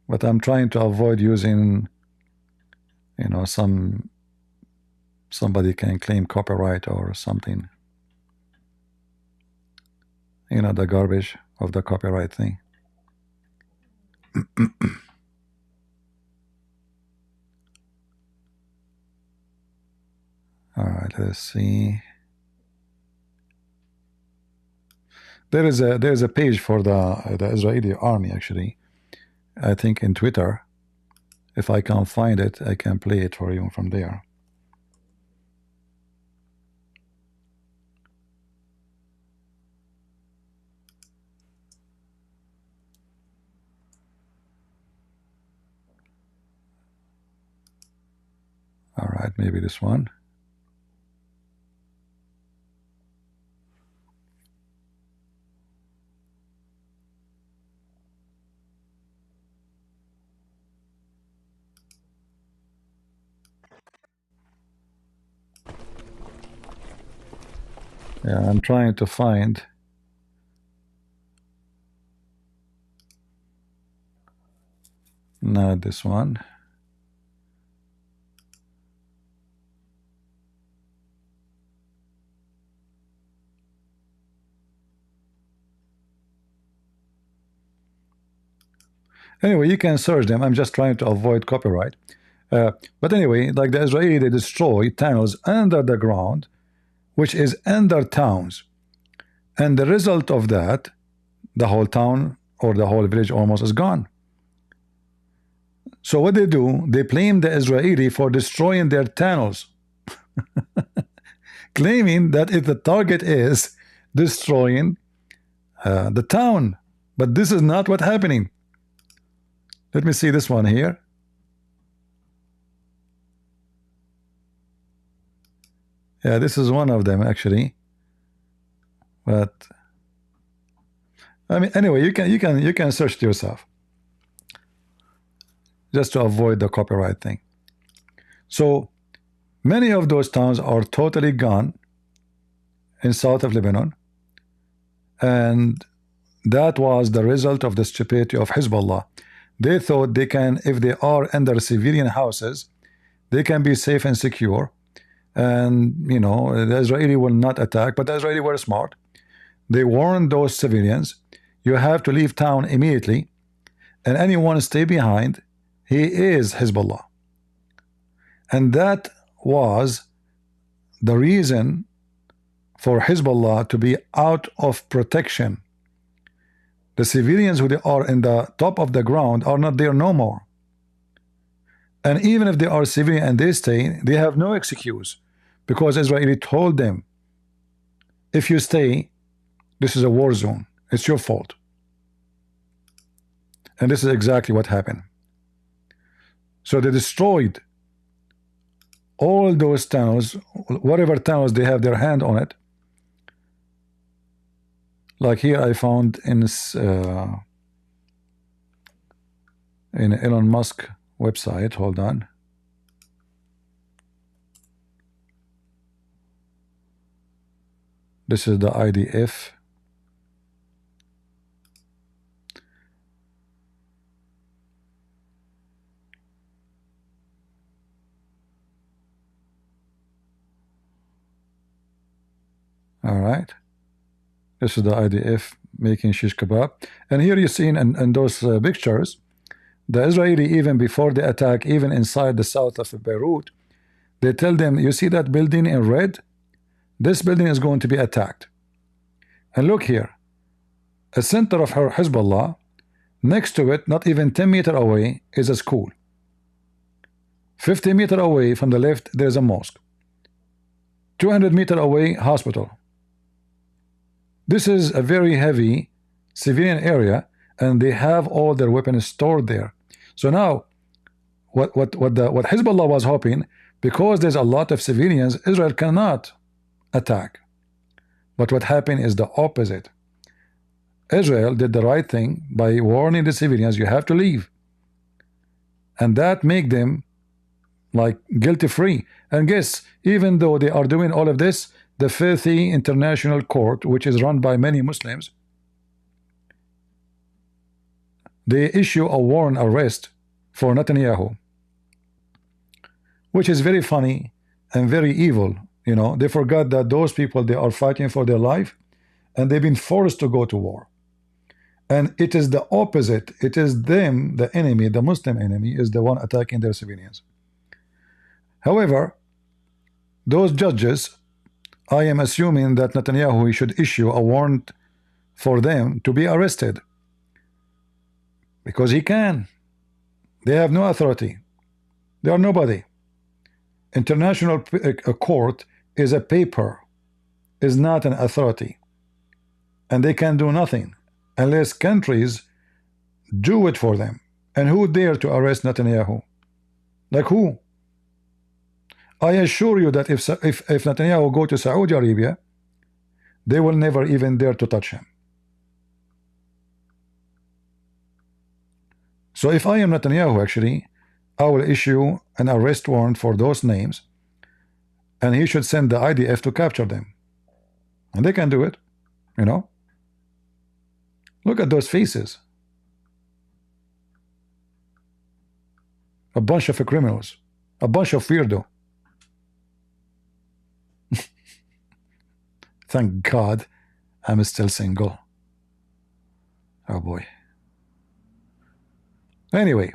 But I'm trying to avoid using, you know, somebody can claim copyright or something. You know, the garbage of the copyright thing. All right, let's see. There's a page for the Israeli army actually. I think in Twitter. If I can't find it, I can play it for you from there. All right, maybe this one. Yeah, I'm trying to find. Not this one. Anyway, you can search them. I'm just trying to avoid copyright. But anyway, like the Israeli, they destroy tunnels under the ground, which is under towns. And the result of that, the whole town or the whole village almost is gone. So what they do, they blame the Israeli for destroying their tunnels, claiming that if the target is destroying the town. But this is not what's happening. Let me see this one here. Yeah, this is one of them actually. But I mean, anyway, you can search it yourself, just to avoid the copyright thing. So many of those towns are totally gone in south of Lebanon, and that was the result of the stupidity of Hezbollah. They thought they can, if they are under civilian houses, they can be safe and secure. And, you know, the Israeli will not attack, but the Israeli were smart. They warned those civilians, you have to leave town immediately, and anyone stay behind, he is Hezbollah. And that was the reason for Hezbollah to be out of protection. The civilians who they are in the top of the ground are not there no more. And even if they are civilian and they stay, they have no excuse, because Israeli told them, if you stay, this is a war zone. It's your fault. And this is exactly what happened. So they destroyed all those towns, whatever towns they have their hand on it. Like here I found in Elon Musk website, hold on. This is the IDF. All right. This is the IDF making shish kebab. And here you see in those pictures, the Israeli, even before the attack, even inside the south of Beirut, they tell them, you see that building in red? This building is going to be attacked. And look here, a center of Hezbollah, next to it, not even 10 meters away, is a school. 50 meters away from the left, there's a mosque. 200 meters away, hospital. This is a very heavy civilian area, and they have all their weapons stored there. So now, what Hezbollah was hoping, because there's a lot of civilians, Israel cannot attack. But what happened is the opposite. Israel did the right thing by warning the civilians, you have to leave. And that make them like guilty free. And guess, even though they are doing all of this, the filthy international court, which is run by many Muslims, they issue a warrant arrest for Netanyahu, which is very funny and very evil. You know, they forgot that those people, they are fighting for their life, and they've been forced to go to war. And it is the opposite. It is them, the enemy, the Muslim enemy, is the one attacking their civilians. However, those judges, I am assuming that Netanyahu should issue a warrant for them to be arrested, because he can. They have no authority. They are nobody. International court is a paper, is not an authority, and they can do nothing unless countries do it for them. And who dare to arrest Netanyahu? Like who? I assure you that if Netanyahu go to Saudi Arabia, they will never even dare to touch him. So if I am Netanyahu, actually, I will issue an arrest warrant for those names, and he should send the IDF to capture them. And they can do it, you know. Look at those faces. A bunch of criminals, a bunch of weirdo. Thank God I'm still single. Oh boy. Anyway,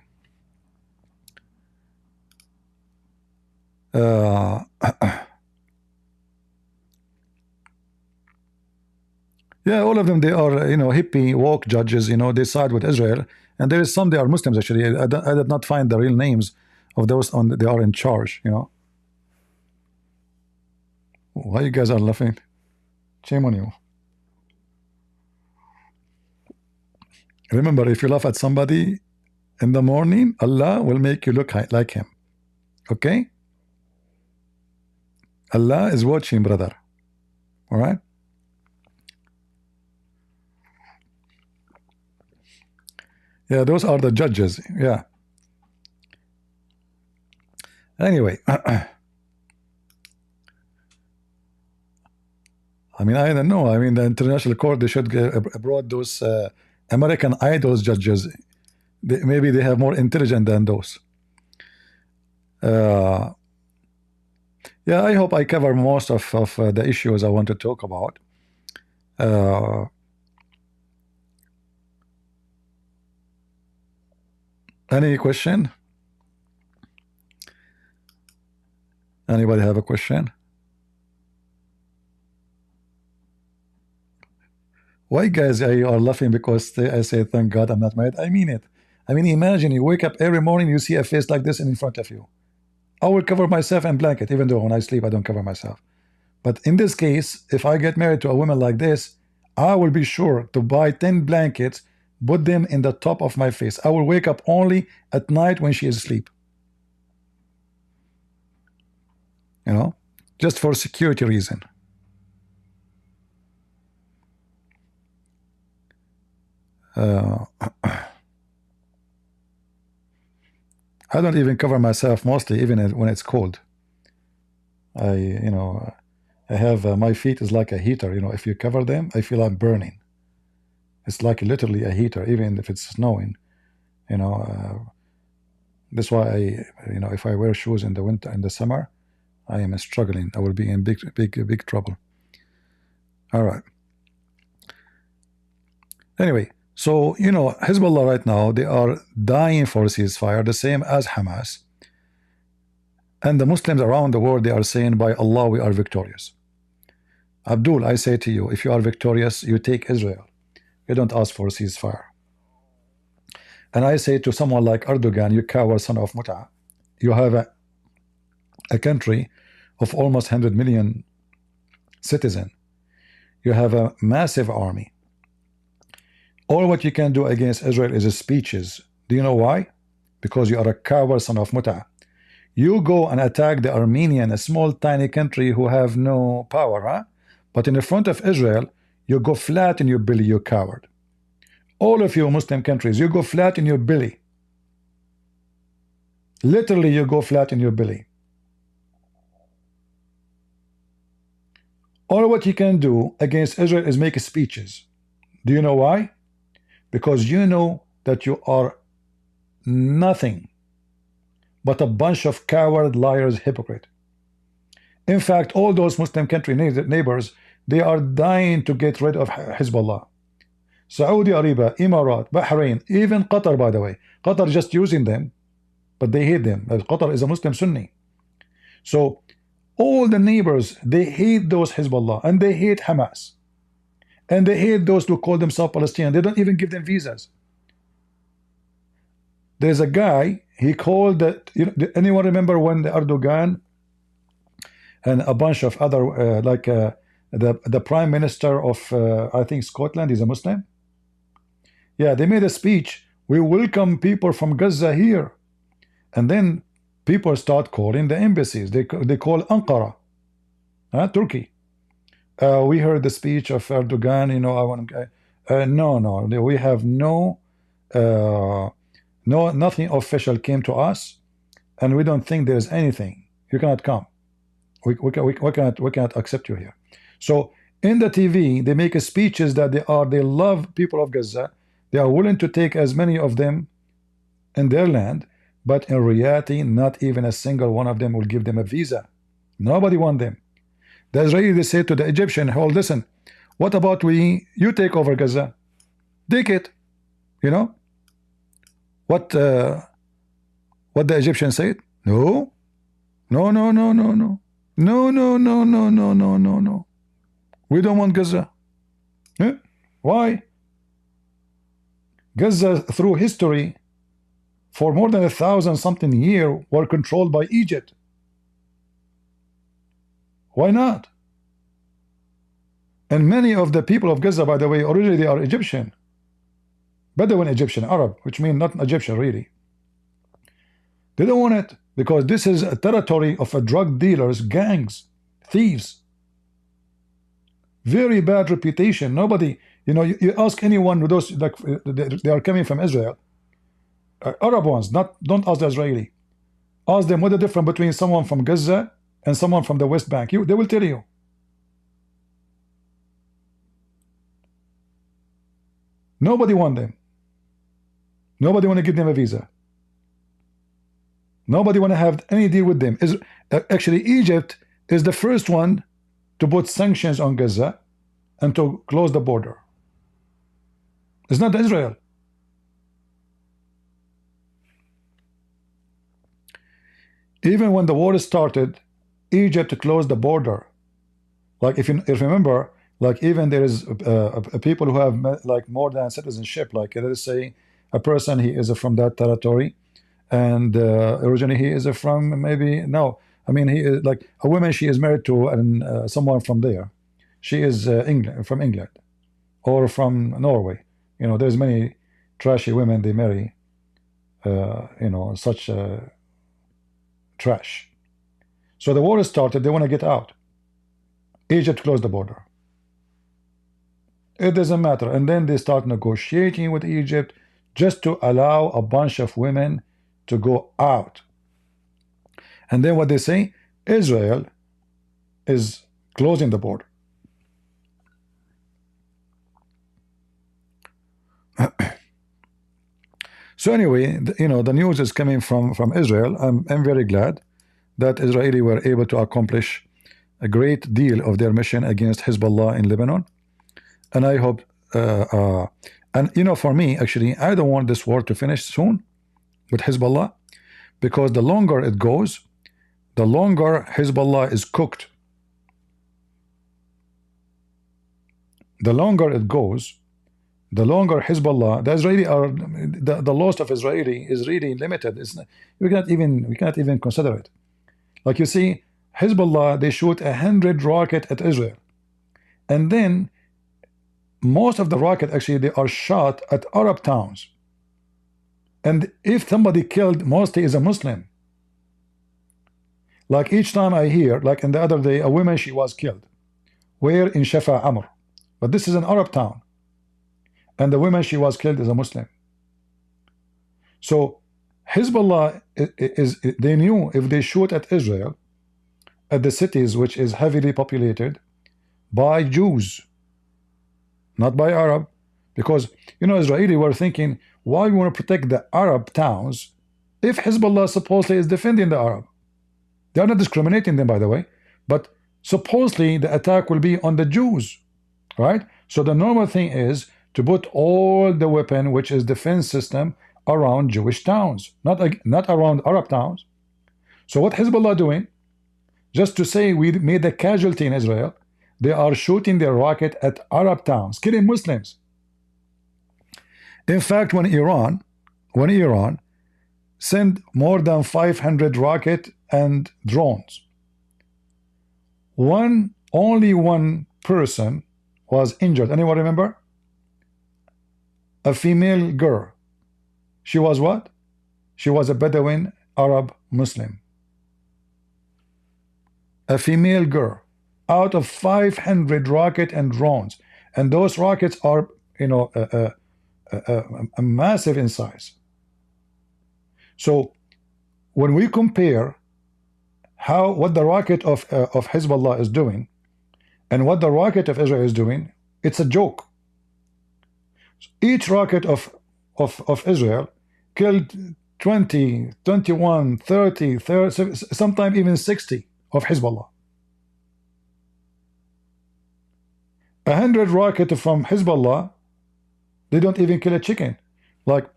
yeah, all of them, they are, you know, hippie woke judges, you know, they side with Israel, and there is some, they are Muslims actually. I did not find the real names of those they are in charge, you know. Why you guys are laughing? Shame on you. Remember, if you laugh at somebody in the morning, Allah will make you look like him. Okay? Allah is watching, brother. All right? Yeah, those are the judges. Yeah. Anyway. I mean, I don't know. I mean, the international court, they should get abroad those American Idols judges. maybe they have more intelligence than those. Yeah, I hope I cover most of the issues I want to talk about. Any question? Anybody have a question? Why, guys, you are laughing because I say thank God I'm not married? I mean it. I mean, imagine you wake up every morning, you see a face like this in front of you. I will cover myself in blanket, even though when I sleep I don't cover myself. But in this case, if I get married to a woman like this, I will be sure to buy 10 blankets, put them in the top of my face. I will wake up only at night when she is asleep. You know, just for security reason. I don't even cover myself mostly, even when it's cold. I have my feet is like a heater. If you cover them, I feel I'm burning. It's like literally a heater, even if it's snowing. That's why if I wear shoes in the winter, in the summer, I am struggling. I will be in big trouble. All right. Anyway, so Hezbollah right now, they are dying for a ceasefire, the same as Hamas. And the Muslims around the world, they are saying, by Allah, we are victorious. Abdul, I say to you, if you are victorious, you take Israel. You don't ask for a ceasefire. And I say to someone like Erdogan, you coward son of Muta, you have a country of almost 100 million citizens. You have a massive army. All what you can do against Israel is speeches. Do you know why? Because you are a coward son of Muta. You go and attack the Armenian, a small tiny country who have no power, huh? But in the front of Israel, you go flat in your belly, you coward. All of you Muslim countries, you go flat in your belly. Literally, you go flat in your belly. All what you can do against Israel is make speeches. Do you know why? Because you know that you are nothing but a bunch of coward, liars, hypocrite. In fact, all those Muslim country neighbors, they are dying to get rid of Hezbollah. Saudi Arabia, Emirat, Bahrain, even Qatar, by the way. Qatar just using them, but they hate them. Qatar is a Muslim Sunni. So all the neighbors, they hate those Hezbollah, and they hate Hamas. And they hate those who call themselves Palestinian. They don't even give them visas. There's a guy, he called that, anyone remember when the Erdogan and a bunch of other, the Prime Minister of, I think, Scotland, is a Muslim? Yeah, they made a speech, we welcome people from Gaza here. And then people start calling the embassies. They call Ankara, Turkey. We heard the speech of Erdogan, no, we have nothing official came to us, and we don't think there's anything. You cannot come. We cannot accept you here. So in the TV, they make speeches that they love people of Gaza. They are willing to take as many of them in their land, but in reality, not even a single one of them will give them a visa. Nobody want them. The Israeli, they say to the Egyptian, "Oh, listen, what about you take over Gaza? Take it." What the Egyptian said? No. We don't want Gaza. Why? Gaza, through history, for more than 1,000-something years, were controlled by Egypt. Why not? And many of the people of Gaza, by the way, originally they are Egyptian. Bedouin Egyptian, Arab, which means not Egyptian really. They don't want it because this is a territory of drug dealers, gangs, thieves. Very bad reputation. Nobody, you ask anyone with those, like they are coming from Israel, Arab ones, don't ask the Israeli. Ask them what the difference between someone from Gaza and someone from the West Bank. They will tell you. Nobody want them. Nobody want to give them a visa. Nobody want to have any deal with them. Actually, Egypt is the first one to put sanctions on Gaza and to close the border. It's not Israel. Even when the war started, Egypt closed the border. Like if you remember, like even there is people who have like more than citizenship. Like let us say a person, he is from that territory, and originally he is from maybe no. I mean he is like a woman. She is married to someone from there. She is from England or from Norway. You know, there's many trashy women they marry. You know, such trash. So the war started. They want to get out. Egypt closed the border. It doesn't matter. And then they start negotiating with Egypt just to allow a bunch of women to go out. And then what they say, Israel is closing the border. So anyway, you know, the news is coming from Israel. I'm very glad that Israeli were able to accomplish a great deal of their mission against Hezbollah in Lebanon. And I hope, and you know, for me, actually, I don't want this war to finish soon with Hezbollah, because the longer it goes, the longer Hezbollah is cooked. The longer it goes, the longer Hezbollah, the Israeli are the loss of Israeli is really limited. It's not, we cannot even consider it. Like you see, Hezbollah, they shoot 100 rockets at Israel, and then most of the rocket actually they are shot at Arab towns. And if somebody killed, mostly is a Muslim. Like each time I hear, like in the other day, a woman, she was killed. Where? In Shafa Amr. But this is an Arab town. And the woman, she was killed, is a Muslim. So Hezbollah they knew if they shoot at Israel, at the cities which is heavily populated by Jews, not by Arab, because you know Israeli were thinking, why we want to protect the Arab towns if Hezbollah supposedly is defending the Arab? They are not discriminating them, by the way, but supposedly the attack will be on the Jews, right? So the normal thing is to put all the weapon, which is defense system, around Jewish towns, not around Arab towns. So what Hezbollah doing? Just to say we made a casualty in Israel, they are shooting their rocket at Arab towns, killing Muslims. In fact, when Iran sent more than 500 rockets and drones, only one person was injured. Anyone remember? A female girl. She was what? She was a Bedouin Arab Muslim. A female girl. Out of 500 rockets and drones, and those rockets are, you know, a massive in size. So when we compare what the rocket of Hezbollah is doing and what the rocket of Israel is doing, it's a joke. Each rocket of Israel killed 20, 21, 30, sometimes even 60 of Hezbollah. 100 rockets from Hezbollah, they don't even kill a chicken. Like,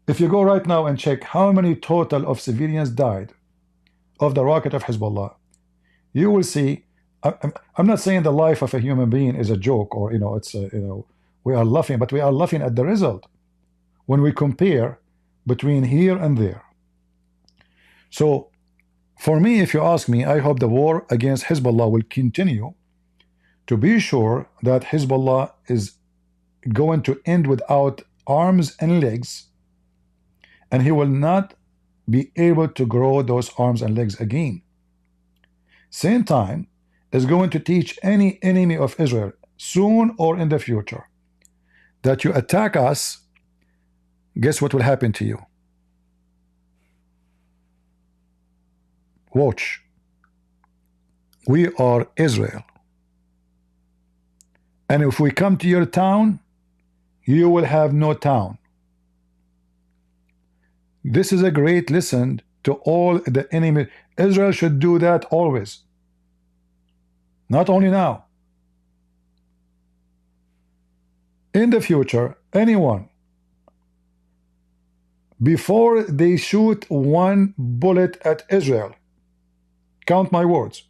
if you go right now and check how many total of civilians died of the rocket of Hezbollah, you will see. I'm not saying the life of a human being is a joke, or you know, it's you know, we are laughing, but we are laughing at the result when we compare between here and there. So, for me, if you ask me, I hope the war against Hezbollah will continue, to be sure that Hezbollah is going to end without arms and legs, and he will not be able to grow those arms and legs again. Same time is going to teach any enemy of Israel, soon or in the future, that you attack us, guess what will happen to you? Watch. We are Israel. And if we come to your town, you will have no town. This is a great lesson to all the enemy. Israel should do that always, not only now. In the future, anyone, before they shoot one bullet at Israel, count my words,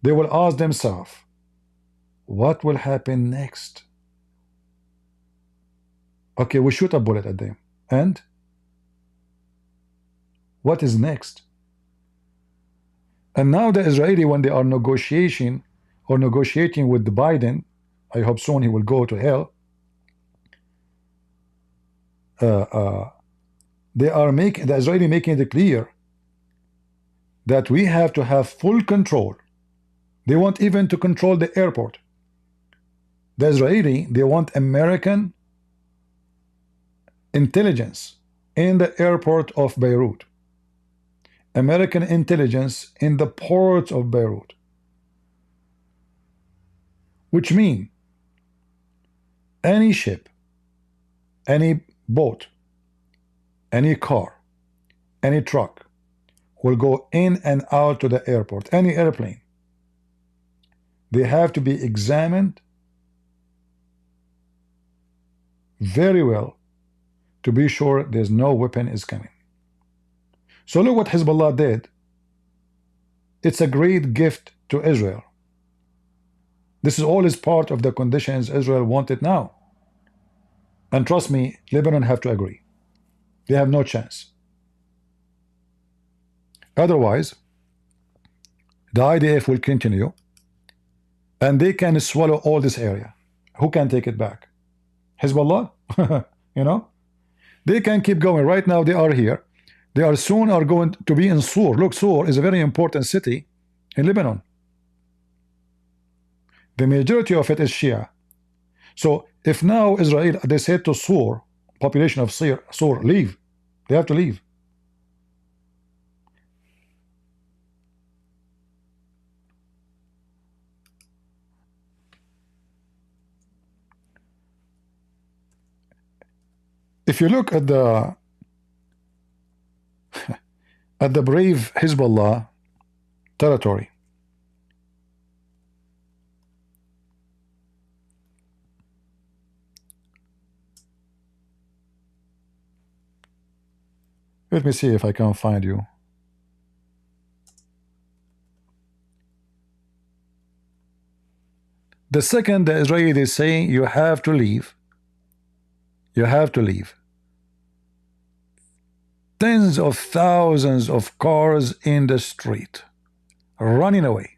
they will ask themselves, what will happen next? Okay, we shoot a bullet at them, and what is next? And now the Israeli, when they are negotiating with Biden, I hope soon he will go to hell. They are making, the Israeli making it clear that we have to have full control. They want even to control the airport. The Israeli, they want American intelligence in the airport of Beirut, American intelligence in the port of Beirut, which mean any ship, any boat, any car, any truck will go in and out to the airport, any airplane. They have to be examined very well to be sure there's no weapon is coming. So look what Hezbollah did. It's a great gift to Israel. This is all is part of the conditions Israel wanted now. And trust me, Lebanon have to agree. They have no chance. Otherwise, the IDF will continue, and they can swallow all this area. Who can take it back? Hezbollah? You know? They can keep going. Right now they are here. They are soon are going to be in Sur. Look, Sur is a very important city in Lebanon. The majority of it is Shia. So if now Israel, they said to Sur, population of Sur, leave. They have to leave. If you look at the brave Hezbollah territory, let me see if I can find you. The second the Israelis say you have to leave, you have to leave. Tens of thousands of cars in the street running away.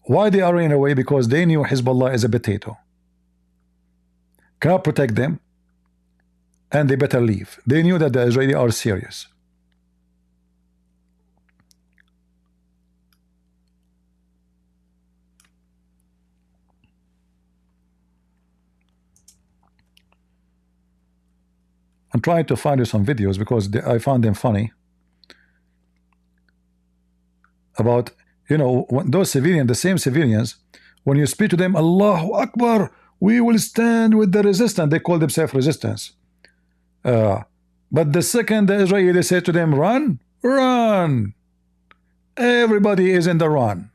Why they are running away? Because they knew Hezbollah is a potato, cannot protect them, and they better leave. They knew that the Israelis are serious. I'm trying to find you some videos because I found them funny about, you know, those civilians, the same civilians, when you speak to them, Allahu Akbar, we will stand with the resistance. They call themselves resistance. But the second the Israelis say to them, run, run. Everybody is in the run.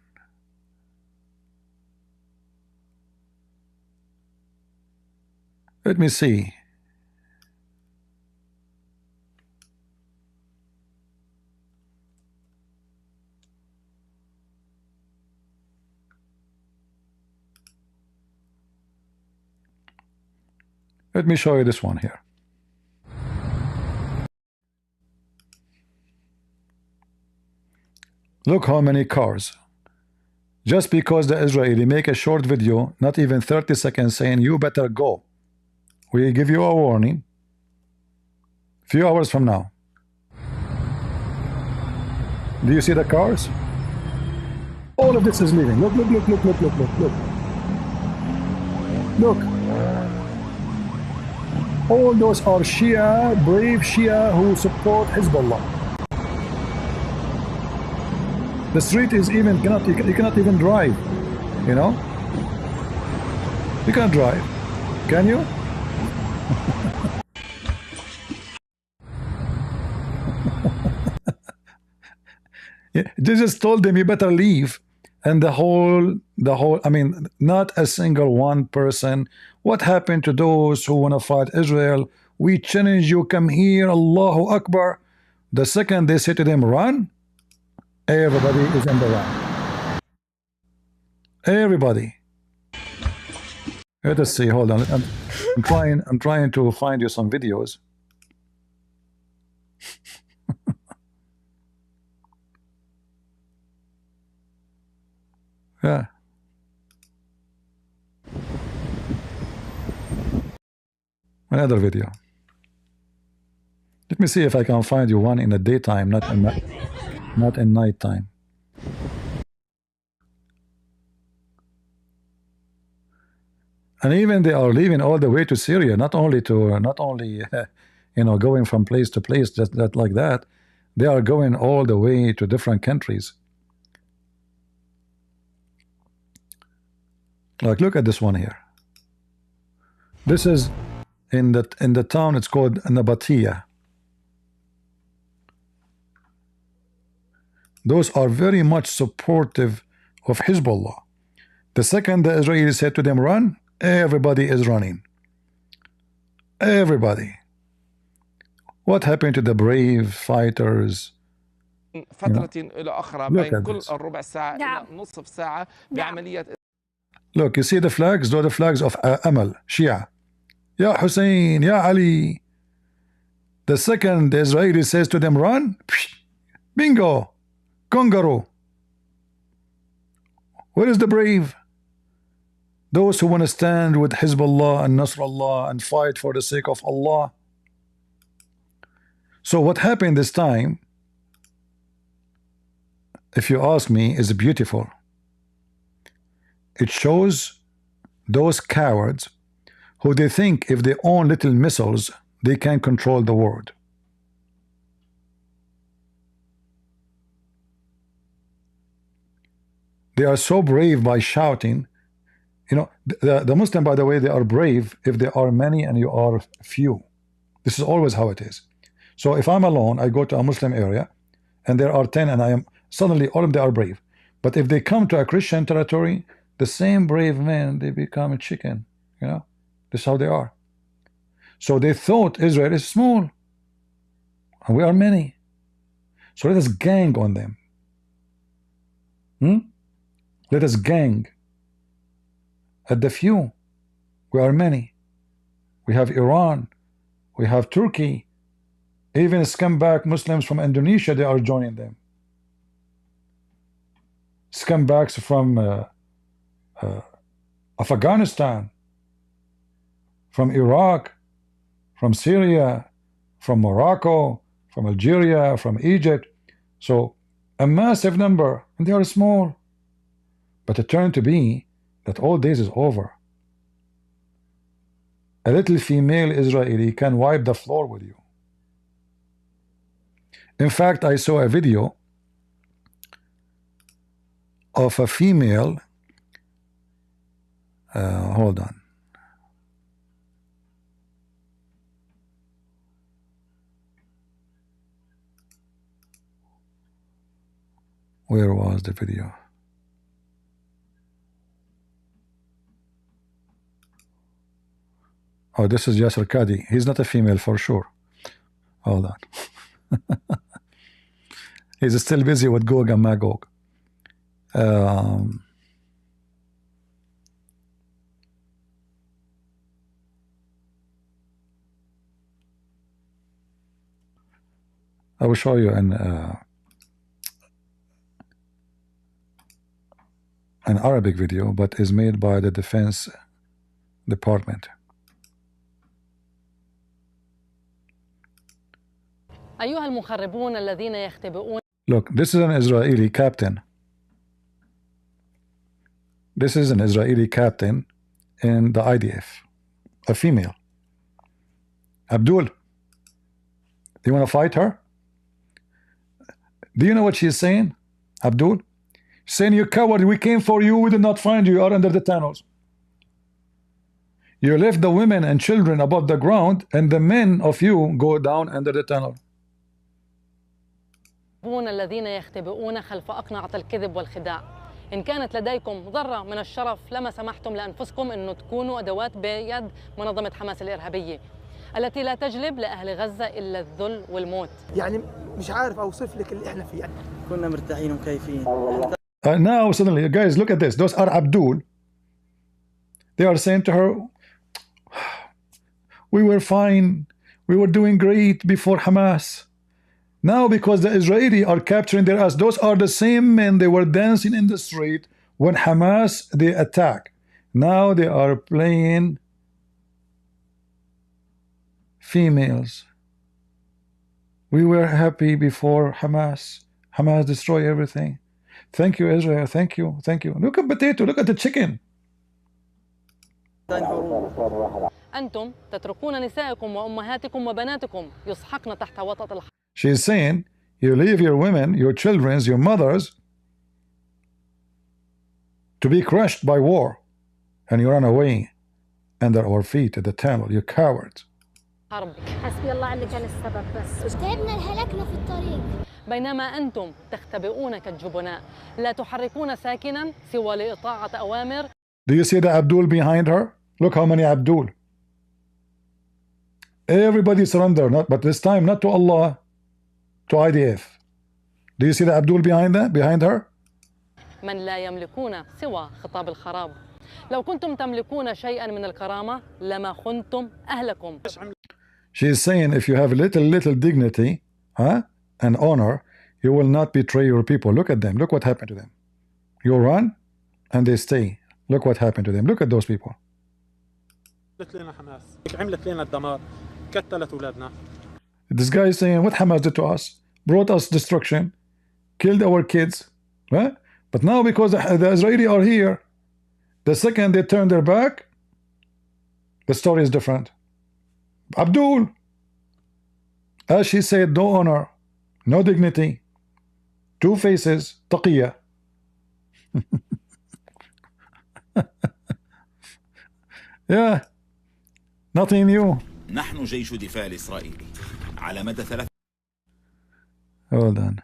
Let me see. Let me show you this one here. Look how many cars. Just because the Israeli make a short video, not even 30 seconds, saying you better go. We give you a warning. Few hours from now. Do you see the cars? All of this is leaving. Look, look, look, look, look, look, look, look. Look. All those are Shia, brave Shia who support Hezbollah. The street is even, you cannot even drive, you know? You can't drive, can you? They just told them you better leave, and the whole. I mean, not a single one person. What happened to those who want to fight Israel? We challenge you. Come here, Allahu Akbar. The second they say to them, run, everybody is in the run. Everybody. Let us see. Hold on. I'm trying to find you some videos. Yeah. Another video. Let me see if I can find you one in the daytime, not in nighttime. And even they are leaving all the way to Syria, not only going from place to place, just that like that. They are going all the way to different countries. Like, look at this one here. This is in the town. It's called Nabatea. Those are very much supportive of Hezbollah. The second the Israelis said to them, run, everybody is running. Everybody. What happened to the brave fighters? Look, you see the flags? Those are the flags of Amal, Shia. Ya Hussein, Ya Ali. The second the Israeli says to them, run, bingo, Congaroo. Where is the brave? Those who want to stand with Hezbollah and Nasrallah and fight for the sake of Allah. So what happened this time, if you ask me, is beautiful. It shows those cowards who they think if they own little missiles, they can control the world. They are so brave by shouting. You know, the Muslim, by the way, they are brave if they are many and you are few. This is always how it is. So if I'm alone, I go to a Muslim area and there are 10 and I am suddenly all of them are brave. But if they come to a Christian territory, the same brave men, they become a chicken. You know, this is how they are. So they thought Israel is small and we are many. So let us gang on them. Let us gang at the few. We are many. We have Iran, we have Turkey, even scumbag Muslims from Indonesia, they are joining them. Scumbags from Afghanistan, from Iraq, from Syria, from Morocco, from Algeria, from Egypt. So a massive number, and they are small. But it turned to be that all days is over. A little female Israeli can wipe the floor with you. In fact, I saw a video of a female. Hold on. Where was the video? Oh, this is Yasser Qadi. He's not a female for sure. Hold on. He's still busy with Gog and Magog. I will show you an Arabic video, but is made by the Defense Department. Look, this is an Israeli captain. This is an Israeli captain in the IDF, a female. Abdul, do you want to fight her? Do you know what she's saying? Abdul, she's saying, you coward, we came for you, we did not find you, you are under the tunnels. You left the women and children above the ground, and the men of you go down under the tunnel. الذين يختبئون خلف أقنعة الكذب والخداع. إن كانت لديكم ذرة من الشرف لما سمحتم لأنفسكم أنه تكونوا أدوات بيد منظمة حماس الإرهابية التي لا تجلب لأهل غزة إلا الذل والموت. يعني مش عارف أوصف لك اللي إحنا فيه. كنا مرتاحين وكيفين. Now suddenly, guys, look at this. Those are Abdul. They are saying to her, we were fine. We were doing great before Hamas. Now, because the Israeli are capturing their ass, those are the same men. They were dancing in the street when Hamas they attack. Now they are playing females. We were happy before Hamas. Hamas destroy everything. Thank you, Israel. Thank you. Thank you. Look at potato. Look at the chicken. أنتم تتركون نسائكم وأمهاتكم وبناتكم يسحقن تحت وطأة الحرب. She is saying, you leave your women, your children, your mothers to be crushed by war, and you run away under our feet at the tunnel. You cowards. حسبي الله اللي كان السبب بس تعبنا هلكنا في الطريق. بينما أنتم تختبئون كالجبناء لا تحركون ساكنا سوى لإطاعة أوامر. Do you see the Abdul behind her? Look how many Abdul. Everybody surrender, but this time not to Allah, to IDF. Do you see the Abdul behind that, behind her? من لا يملكون سوى خطاب الخراب. لو كنتم تملكون شيئا من الكرامة لما خنتم أهلكم. She is saying, if you have little dignity, and honor, you will not betray your people. Look at them. Look what happened to them. You run, and they stay. Look what happened to them. Look at those people. This guy is saying, what Hamas did to us? Brought us destruction, killed our kids. But now because the Israeli are here, the second they turn their back, the story is different. Abdul, as she said, no honor, no dignity, two faces, taqiyya. Yeah, nothing new. نحن جيش الدفاع الإسرائيلي على مدى 3. Hold on.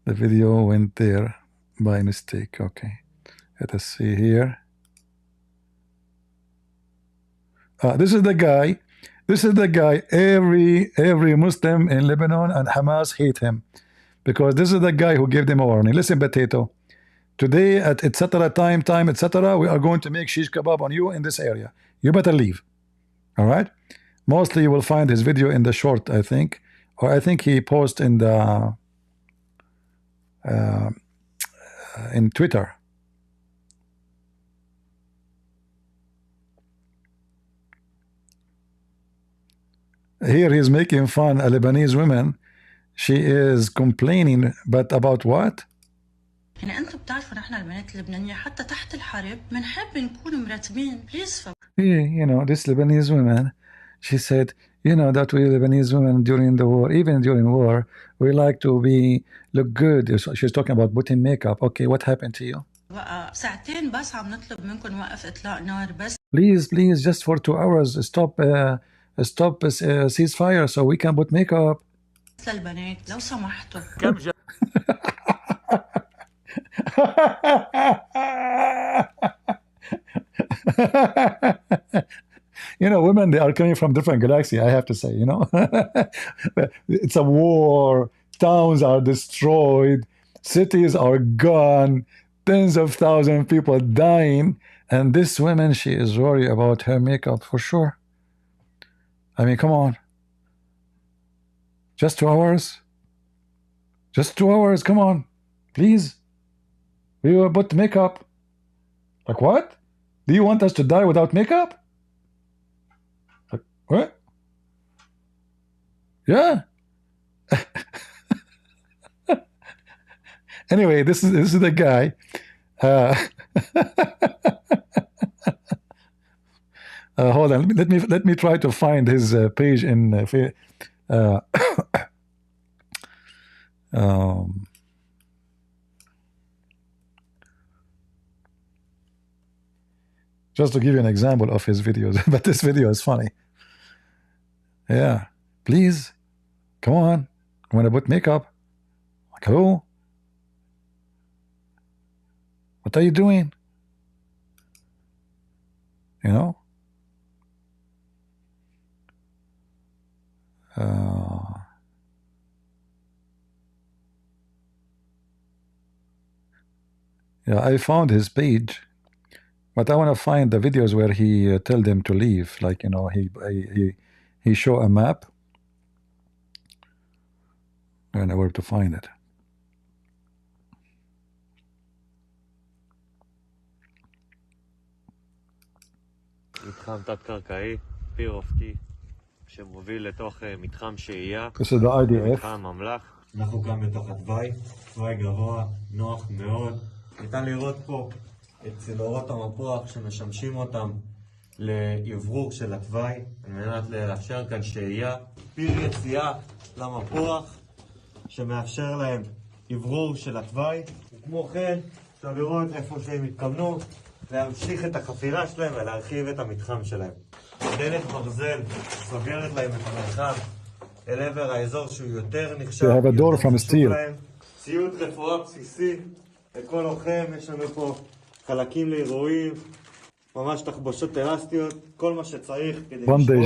The video went there by mistake. Okay. Let us see here. This is the guy. This is the guy. Every Muslim in Lebanon and Hamas hate him because this is the guy who gave them a warning. Listen, potato. Today at etc. time etc. we are going to make shish kebab on you in this area. You better leave. All right. Mostly you will find his video in the short, I think, or I think he posts in the in Twitter. Here he's making fun a Lebanese woman. She is complaining, but about what? يعني أنتم بتعرفوا نحن البنات اللبنانية حتى تحت الحرب بنحب نكون مرتبين. Please. You know, this Lebanese woman, she said, you know, that we Lebanese women during the war, even during war, we like to look good. She's talking about putting makeup. Okay, what happened to you? ساعتين بس عم نطلب منكم نوقف إطلاق نار بس. Please, just for 2 hours, stop ceasefire so we can put makeup. للبنات لو سمحتوا. You know, women, they are coming from different galaxy, I have to say, you know. It's a war, towns are destroyed, cities are gone, tens of thousands of people dying, and this woman, she is worried about her makeup for sure. I mean, come on. Just 2 hours? Just 2 hours, come on. Please. We will put makeup. Like what? Do you want us to die without makeup? Like, what? Yeah. Anyway, this is the guy. Hold on. Let me try to find his page in. Just to give you an example of his videos, but this video is funny. Yeah, please, come on, when I put makeup, like, hello, what are you doing? You know? Yeah, I found his page, but I want to find the videos where he tell them to leave. Like, you know, he show a map. I don't know where to find it. מתחם תת-קרקעי, פיר אופקי, שמוביל לתוך מתחם שהייה. This is the IDF. מתחם אמל"ח. אנחנו גם בתוך התוואי, תוואי גבוה, נוח מאוד. ניתן לראות פה את צינורות המפוח שמשמשים אותם לאוורור של התוואי, על מנת לאפשר כאן שהייה. פיר יציאה למפוח, שמאפשר להם אוורור של התוואי. וכמו כן, אפשר לראות איפה שהם התכוונו להמשיך את החפירה שלהם ולהרחיב את המתחם שלהם. דלת ברזל סוגרת להם את המרחב אל עבר האזור שהוא יותר נחשב. They have a door from steel. ציוד רפואה בסיסי לכל לוחם. יש לנו פה חלקים לאירועים, ממש תחבושות אלסטיות, כל מה שצריך כדי לשמור.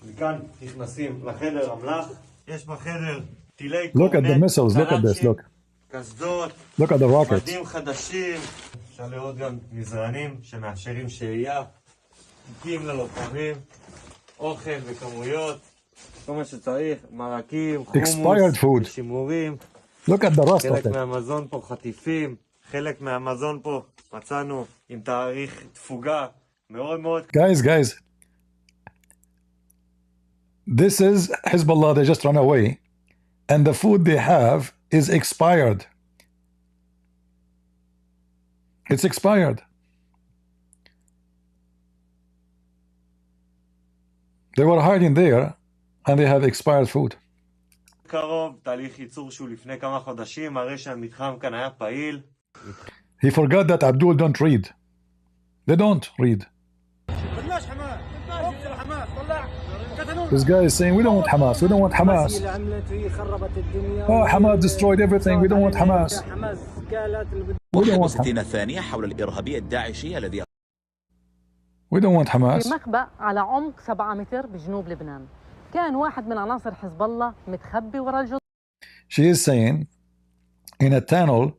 מכאן נכנסים לחדר אמל"ח. יש בחדר טילי קורנט. Look at the missiles, look at this, look. קסדות, look at the rockets. מדים חדשים. אפשר לראות גם מזרנים שמאפשרים שהייה, תיקים ללוחמים, אוכל בכמויות, כל מה שצריך, מרקים, חומוס, שימורים. חלק מהמזון פה חטיפים, חלק מהמזון פה מצאנו עם תאריך תפוגה מאוד מאוד. Guys, this is Hezbollah. They just run away and the food they have is expired. It's expired. They were hiding there and they have expired food. קרוב, תהליך ייצור שהוא לפני כמה חודשים, מראה שהמתחם כאן היה פעיל. He forgot that Abdul don't read. They don't read. This guy is saying, we don't want Hamas, we don't want Hamas. Oh, Hamas destroyed everything, we don't want Hamas. الثانية حول الإرهابي الداعشي الذي We don't want Hamas. في مخبأ على عمق 7 متر بجنوب لبنان كان واحد من عناصر حزب الله متخبي وراء الجدار. She is saying in a tunnel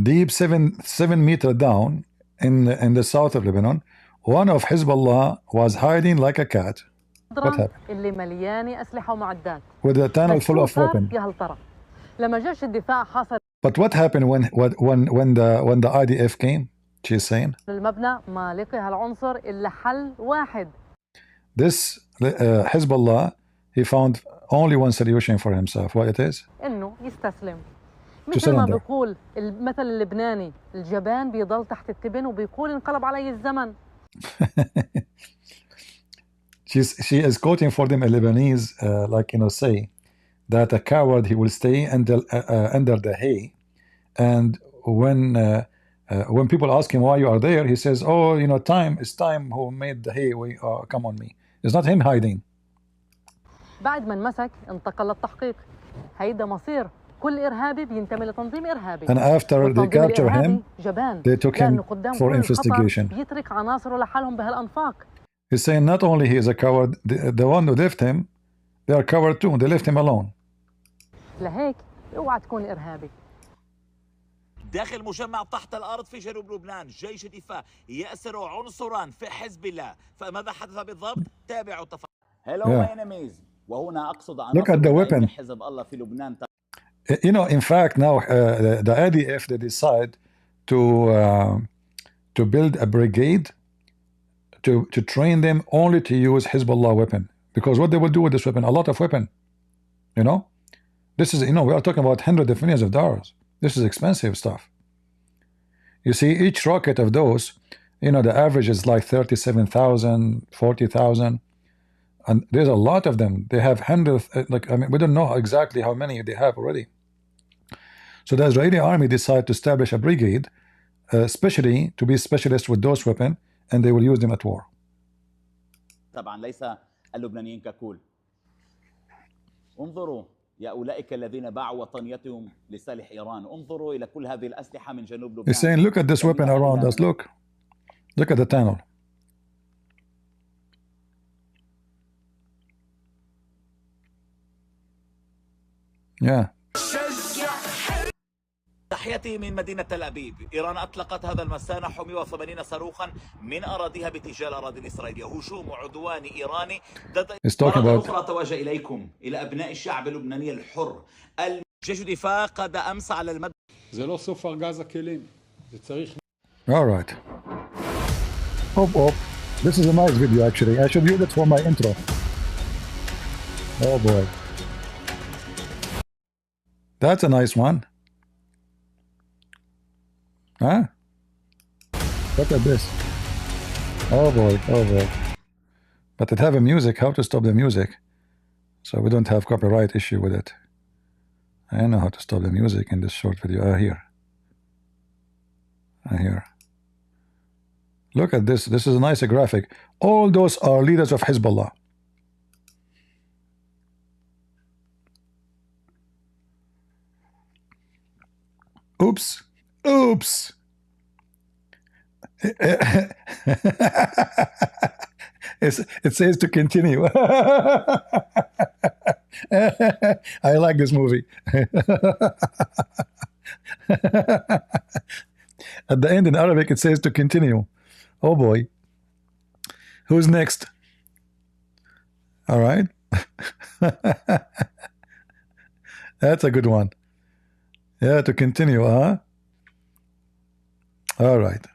deep 7 meters down in the south of Lebanon, one of Hezbollah was hiding like a cat. What happened? اللي مليانة أسلحة ومعدات. With a tunnel full of weapons. يا هل ترى لما جيش الدفاع حاصر. But what happened when the IDF came? She is saying. المبنى ما لقي هالعنصر إلا حل واحد. This Hezbollah, he found only one solution for himself. What it is? إنه يستسلم. مثل ما بيقول المثل اللبناني، الجبان بيضل تحت التبن وبيقول انقلب علي الزمن. She is quoting for them a Lebanese, like, you know, say that a coward, he will stay under the hay, and when people ask him why you are there, he says, oh, you know, it's time who made the hay, come on me. It's not him hiding. بعد ما انمسك انتقل للتحقيق. هيدا مصير كل إرهابي بينتمي لتنظيم إرهابي. And after they capture him, they took him for investigation. بيترك عناصره لحالهم بهالأنفاق. He's saying not only he is a coward, the one who left him, they are coward too. They left him alone. لهيك اوعى تكون إرهابي. داخل مجمع تحت الأرض في جنوب لبنان جيش الدفاع يأسر عنصران في حزب الله. فماذا حدث بالضبط؟ تابعوا التفاصيل. Hello my enemies. وهنا أقصد عناصر حزب الله في لبنان. You know, in fact, now the IDF, they decide to build a brigade to train them only to use Hezbollah weapon. Because what they will do with this weapon, a lot of weapon, you know, this is, you know, we are talking about hundreds of millions of dollars. This is expensive stuff. You see, each rocket of those, you know, the average is like 37,000, 40,000, and there's a lot of them. They have hundreds, like, I mean, we don't know exactly how many they have already. So the Israeli army decided to establish a brigade, especially to be specialists with those weapons, and they will use them at war. طبعا ليس اللبنانيين ككل. انظروا يا أولئك الذين باعوا وطنيتهم لصالح إيران انظروا إلى كل هذه الأسلحة من جنوب لبنان. He's saying, look at this weapon around us. Look at the tunnel. Yeah. تحياتي من مدينة تل أبيب. إيران أطلقت هذا المساء نحو 180 صاروخا من أراضيها باتجاه الأراضي الإسرائيلية. هجوم وعدواني إيراني ضد مرة أخرى. توجه إليكم إلى أبناء الشعب اللبناني الحر. جيش الدفاع قد أمس على المد. זה לא סוף ארגז הכלים. זה צריך. All right. Oh, this is a nice video actually. I should use it for my intro. Oh boy. That's a nice one. Huh? Look at this. Oh boy, oh boy. But it have a music. How to stop the music? So we don't have copyright issue with it. I know how to stop the music in this short video. Here. Here. Look at this. This is a nice graphic. All those are leaders of Hezbollah. Oops. Oops. It says to continue. I like this movie. At the end in Arabic it says to continue. Oh boy. Who's next? All right. That's a good one. Yeah, to continue, huh? All right.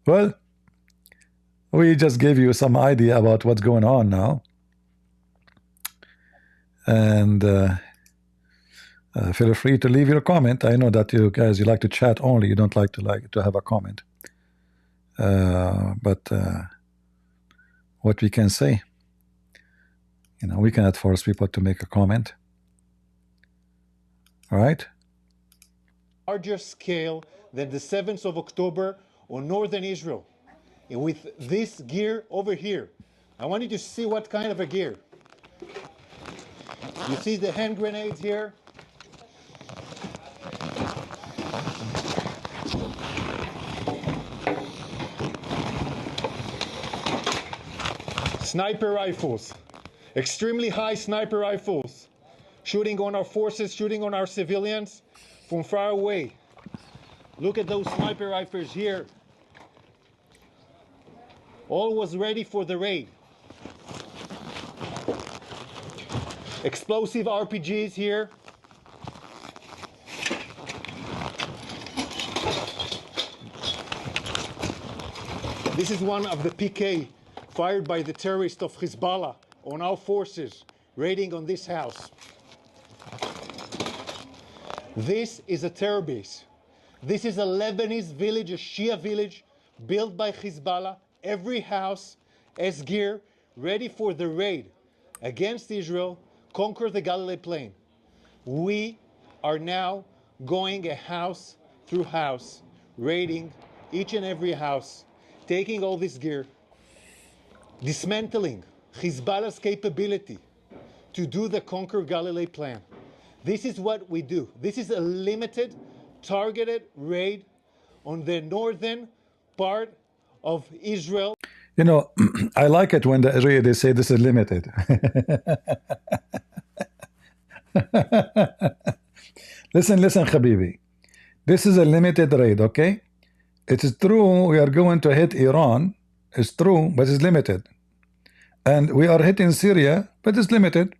Well, we just gave you some idea about what's going on now. And feel free to leave your comment. I know that you guys, you like to chat only. You don't like to have a comment. But what we can say, you know, we cannot force people to make a comment. All right? Larger scale than the 7th of October on northern Israel. And with this gear over here, I want you to see what kind of a gear. You see the hand grenades here? Sniper rifles, extremely high sniper rifles, shooting on our forces, shooting on our civilians from far away. Look at those sniper rifles here. All was ready for the raid. Explosive RPGs here. This is one of the PK fired by the terrorists of Hezbollah on our forces raiding on this house. This is a terror base. This is a Lebanese village, a Shia village built by Hezbollah. Every house has gear ready for the raid against Israel, conquer the Galilee plain. We are now going a house through house, raiding each and every house, taking all this gear, dismantling Hezbollah's capability to do the conquer Galilee plan. This is what we do. This is a limited, targeted raid on the northern part of Israel. You know, I like it when they say this is limited. Listen, Habibi. This is a limited raid, okay? It is true we are going to hit Iran. It's true, but it's limited. And we are hitting Syria, but it's limited.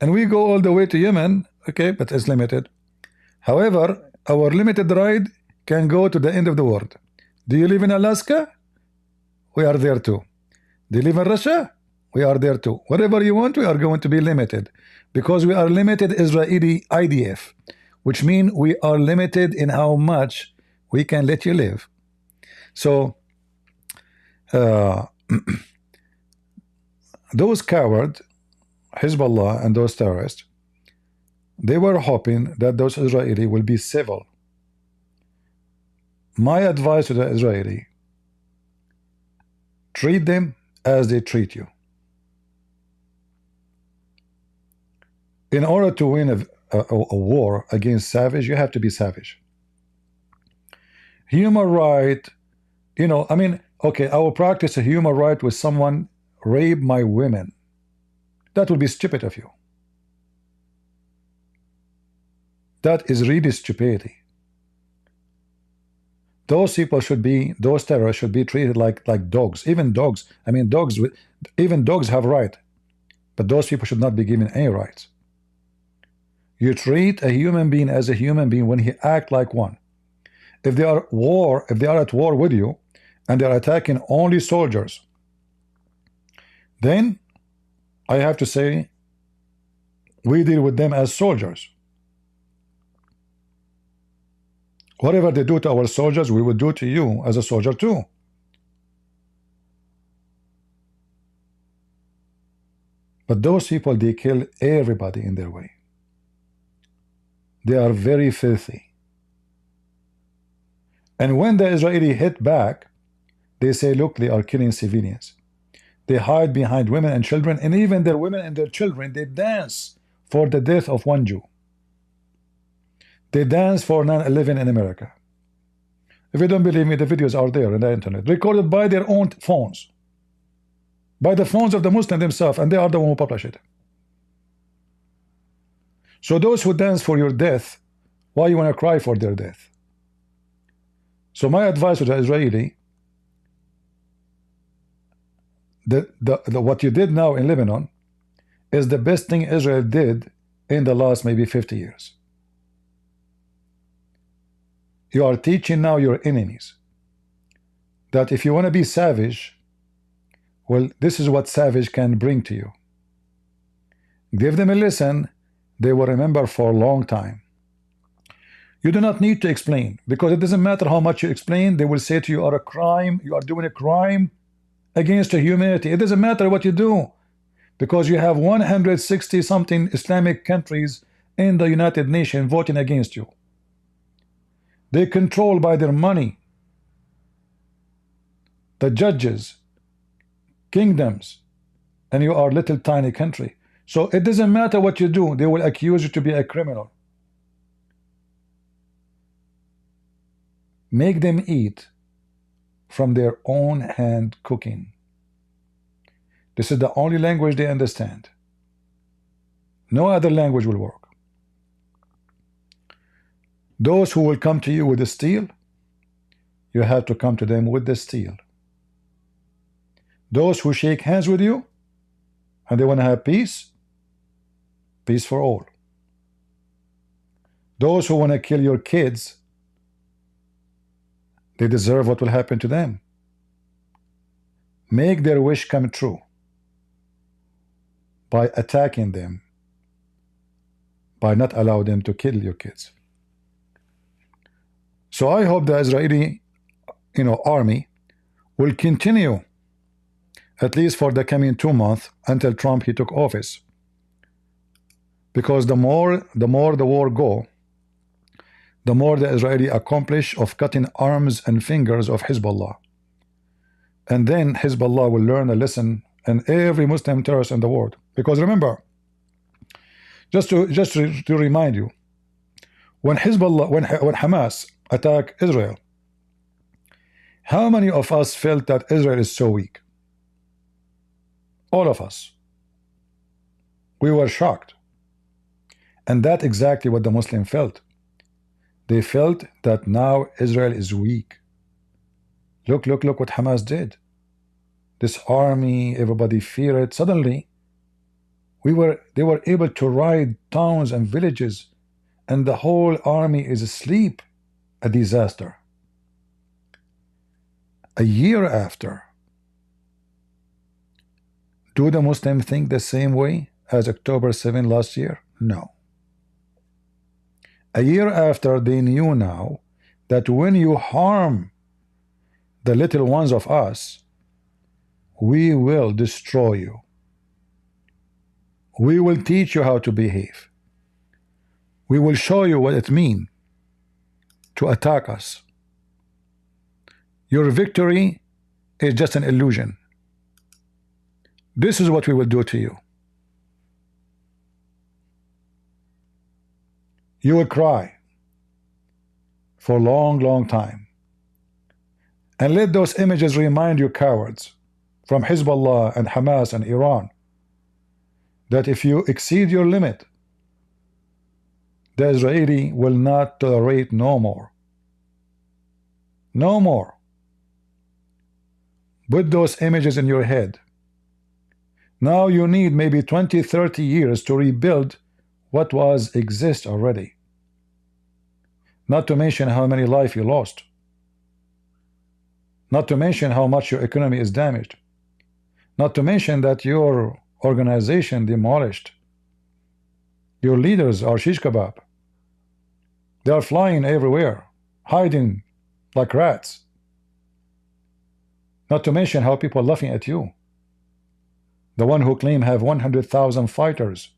And we go all the way to Yemen, okay, but it's limited. However, our limited raid can go to the end of the world. Do you live in Alaska? We are there too. Do you live in Russia? We are there too. Whatever you want, we are going to be limited. Because we are limited Israeli IDF, which means we are limited in how much we can let you live. So, those cowards, Hezbollah and those terrorists, they were hoping that those Israeli will be civil. My advice to the Israeli, treat them as they treat you. In order to win a war against savage, you have to be savage. Human right, you know, I mean, okay, I will practice a human right with someone rape my women. That would be stupid of you. That is really stupidity. Those people should be, those terrorists should be treated like dogs. Even dogs, I mean, even dogs have right, but those people should not be given any rights. You treat a human being as a human being when he acts like one. If they are at war with you, and they are attacking only soldiers, then I have to say we deal with them as soldiers. Whatever they do to our soldiers, we will do to you as a soldier too. But those people, they kill everybody in their way. They are very filthy. And when the Israeli hit back, they say, look, they are killing civilians. They hide behind women and children, and even their women and their children, they dance for the death of one Jew. They dance for 9/11 in America. If you don't believe me, the videos are there on the internet, recorded by their own phones, by the phones of the Muslim themselves, and they are the one who publish it. So those who dance for your death, why you want to cry for their death? So my advice to the Israeli, what you did now in Lebanon is the best thing Israel did in the last maybe 50 years. You are teaching now your enemies that if you want to be savage, well, this is what savage can bring to you. Give them a lesson, they will remember for a long time. You do not need to explain, because it doesn't matter how much you explain, they will say to you, you are a crime, you are doing a crime against humanity. It doesn't matter what you do, because you have 160 something Islamic countries in the United Nations voting against you. They control by their money the judges, kingdoms, and you are a little tiny country. So it doesn't matter what you do, they will accuse you to be a criminal. Make them eat from their own hand cooking. This is the only language they understand. No other language will work. Those who will come to you with the steel, you have to come to them with the steel. Those who shake hands with you and they want to have peace, peace for all. Those who want to kill your kids, they deserve what will happen to them. Make their wish come true by attacking them, by not allowing them to kill your kids. So I hope the Israeli, army will continue at least for the coming 2 months until Trump he took office, because the more the war go, the more the Israeli accomplish of cutting arms and fingers of Hezbollah. And then Hezbollah will learn a lesson, and every Muslim terrorist in the world. Because remember, just to remind you, when Hezbollah, when Hamas attacked Israel, how many of us felt that Israel is so weak? All of us. We were shocked. And that's exactly what the Muslim felt. They felt that now Israel is weak. Look what Hamas did. This army, everybody feared. Suddenly, they were able to raid towns and villages, and the whole army is asleep. A disaster. A year after, do the Muslims think the same way as October 7 last year? No. A year after, they knew now that when you harm the little ones of us, we will destroy you. We will teach you how to behave. We will show you what it means to attack us. Your victory is just an illusion. This is what we will do to you. You will cry for a long, long time. And let those images remind you, cowards, from Hezbollah and Hamas and Iran, that if you exceed your limit, the Israeli will not tolerate no more. No more. Put those images in your head. Now you need maybe 20, 30 years to rebuild what was exist already. Not to mention how many lives you lost. Not to mention how much your economy is damaged. Not to mention that your organization demolished. Your leaders are shish kebab. They are flying everywhere, hiding like rats. Not to mention how people are laughing at you. The one who claim have 100,000 fighters,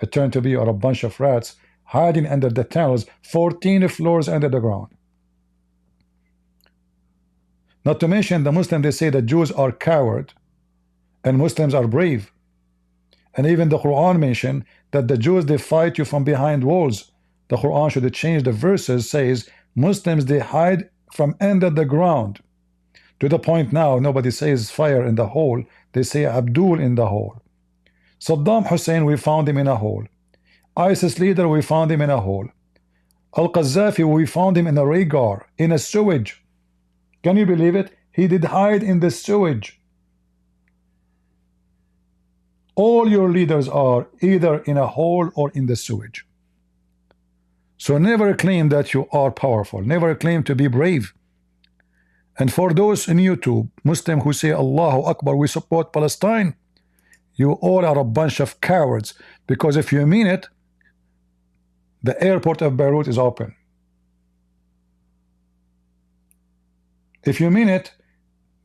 it turned to be a bunch of rats hiding under the tunnels 14 floors under the ground. Not to mention the Muslims, they say that Jews are coward and Muslims are brave. And even the Quran mentioned that the Jews, they fight you from behind walls. The Quran should change the verses, says Muslims, they hide from under the ground. To the point now, nobody says fire in the hole, they say Abdul in the hole. Saddam Hussein, we found him in a hole. ISIS leader, we found him in a hole. Al-Qaddafi, we found him in a Rhaegar, in a sewage. Can you believe it? He did hide in the sewage. All your leaders are either in a hole or in the sewage. So never claim that you are powerful. Never claim to be brave. And for those in YouTube, Muslim who say Allahu Akbar, we support Palestine, you all are a bunch of cowards, because if you mean it, the airport of Beirut is open. If you mean it,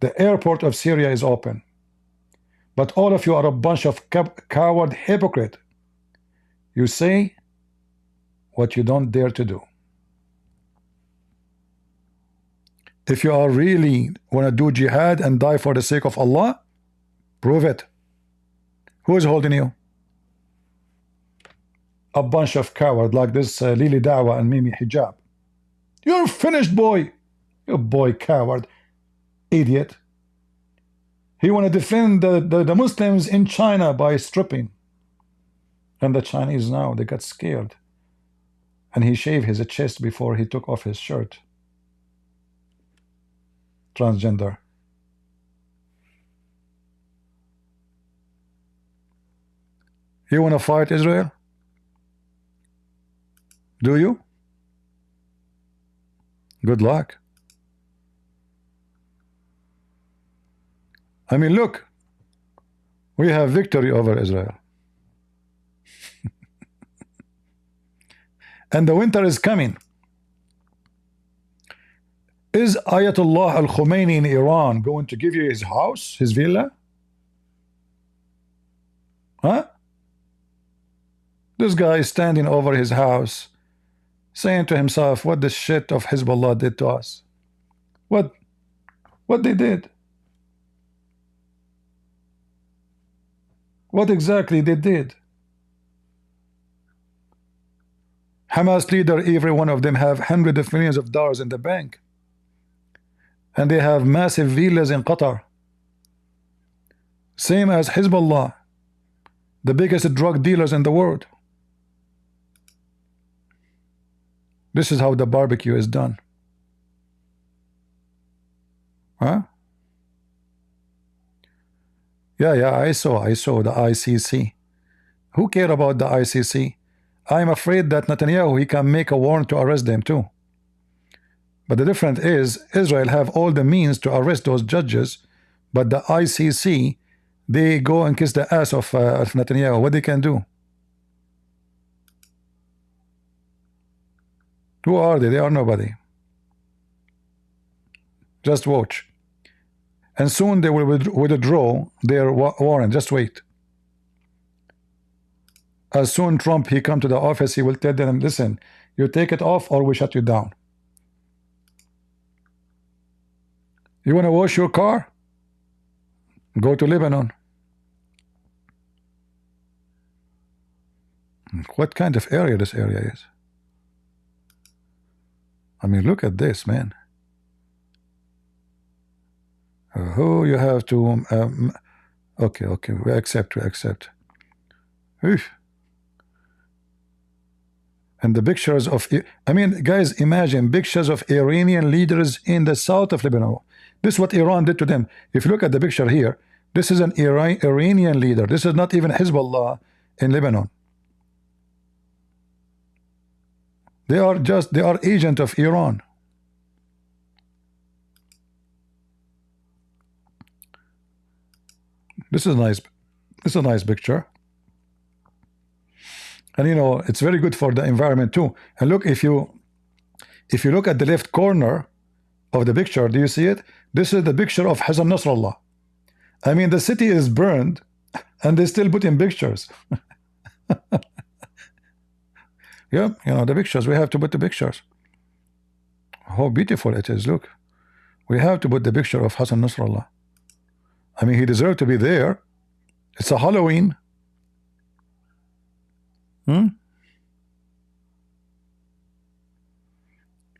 the airport of Syria is open. But all of you are a bunch of coward hypocrite. You say what you don't dare to do. If you are really want to do jihad and die for the sake of Allah, prove it. Who is holding you? A bunch of cowards like this Lily Dawa and Mimi Hijab. You're finished, boy. You boy coward, idiot. He want to defend the Muslims in China by stripping. And the Chinese now, they got scared. And he shaved his chest before he took off his shirt. Transgender. You want to fight Israel? Do you? Good luck. I mean, look, we have victory over Israel. And the winter is coming. Is Ayatollah al-Khomeini in Iran going to give you his house, his villa? Huh? This guy is standing over his house, saying to himself, what the shit of Hezbollah did to us. What they did. What exactly they did. Hamas leader, every one of them have hundreds of millions of dollars in the bank. And they have massive villas in Qatar. Same as Hezbollah, the biggest drug dealers in the world. This is how the barbecue is done. Huh? Yeah, I saw the ICC. Who care about the ICC? I'm afraid that Netanyahu, he can make a warrant to arrest them too. But the difference is, Israel have all the means to arrest those judges, but the ICC, they go and kiss the ass of Netanyahu. What they can do? Who are they? They are nobody. Just watch. And soon they will withdraw their warrant. Just wait. As soon Trump he come to the office, he will tell them, listen, you take it off or we shut you down. You want to wash your car? Go to Lebanon. What kind of area this area is? I mean, look at this, man. Who you have to okay, we accept. Oof. And the pictures of, I mean, guys, imagine pictures of Iranian leaders in the south of Lebanon. This is what Iran did to them. If you look at the picture here, this is an Iranian leader. This is not even Hezbollah in Lebanon. They are agent of Iran. This is nice. This is a nice picture. And you know, it's very good for the environment too. And look, if you look at the left corner of the picture, do you see it? This is the picture of Hassan Nasrallah. I mean, the city is burned and they still put in pictures. Yeah, you know, the pictures, we have to put the pictures. How beautiful it is, look. We have to put the picture of Hassan Nasrallah. I mean, he deserved to be there. It's a Halloween.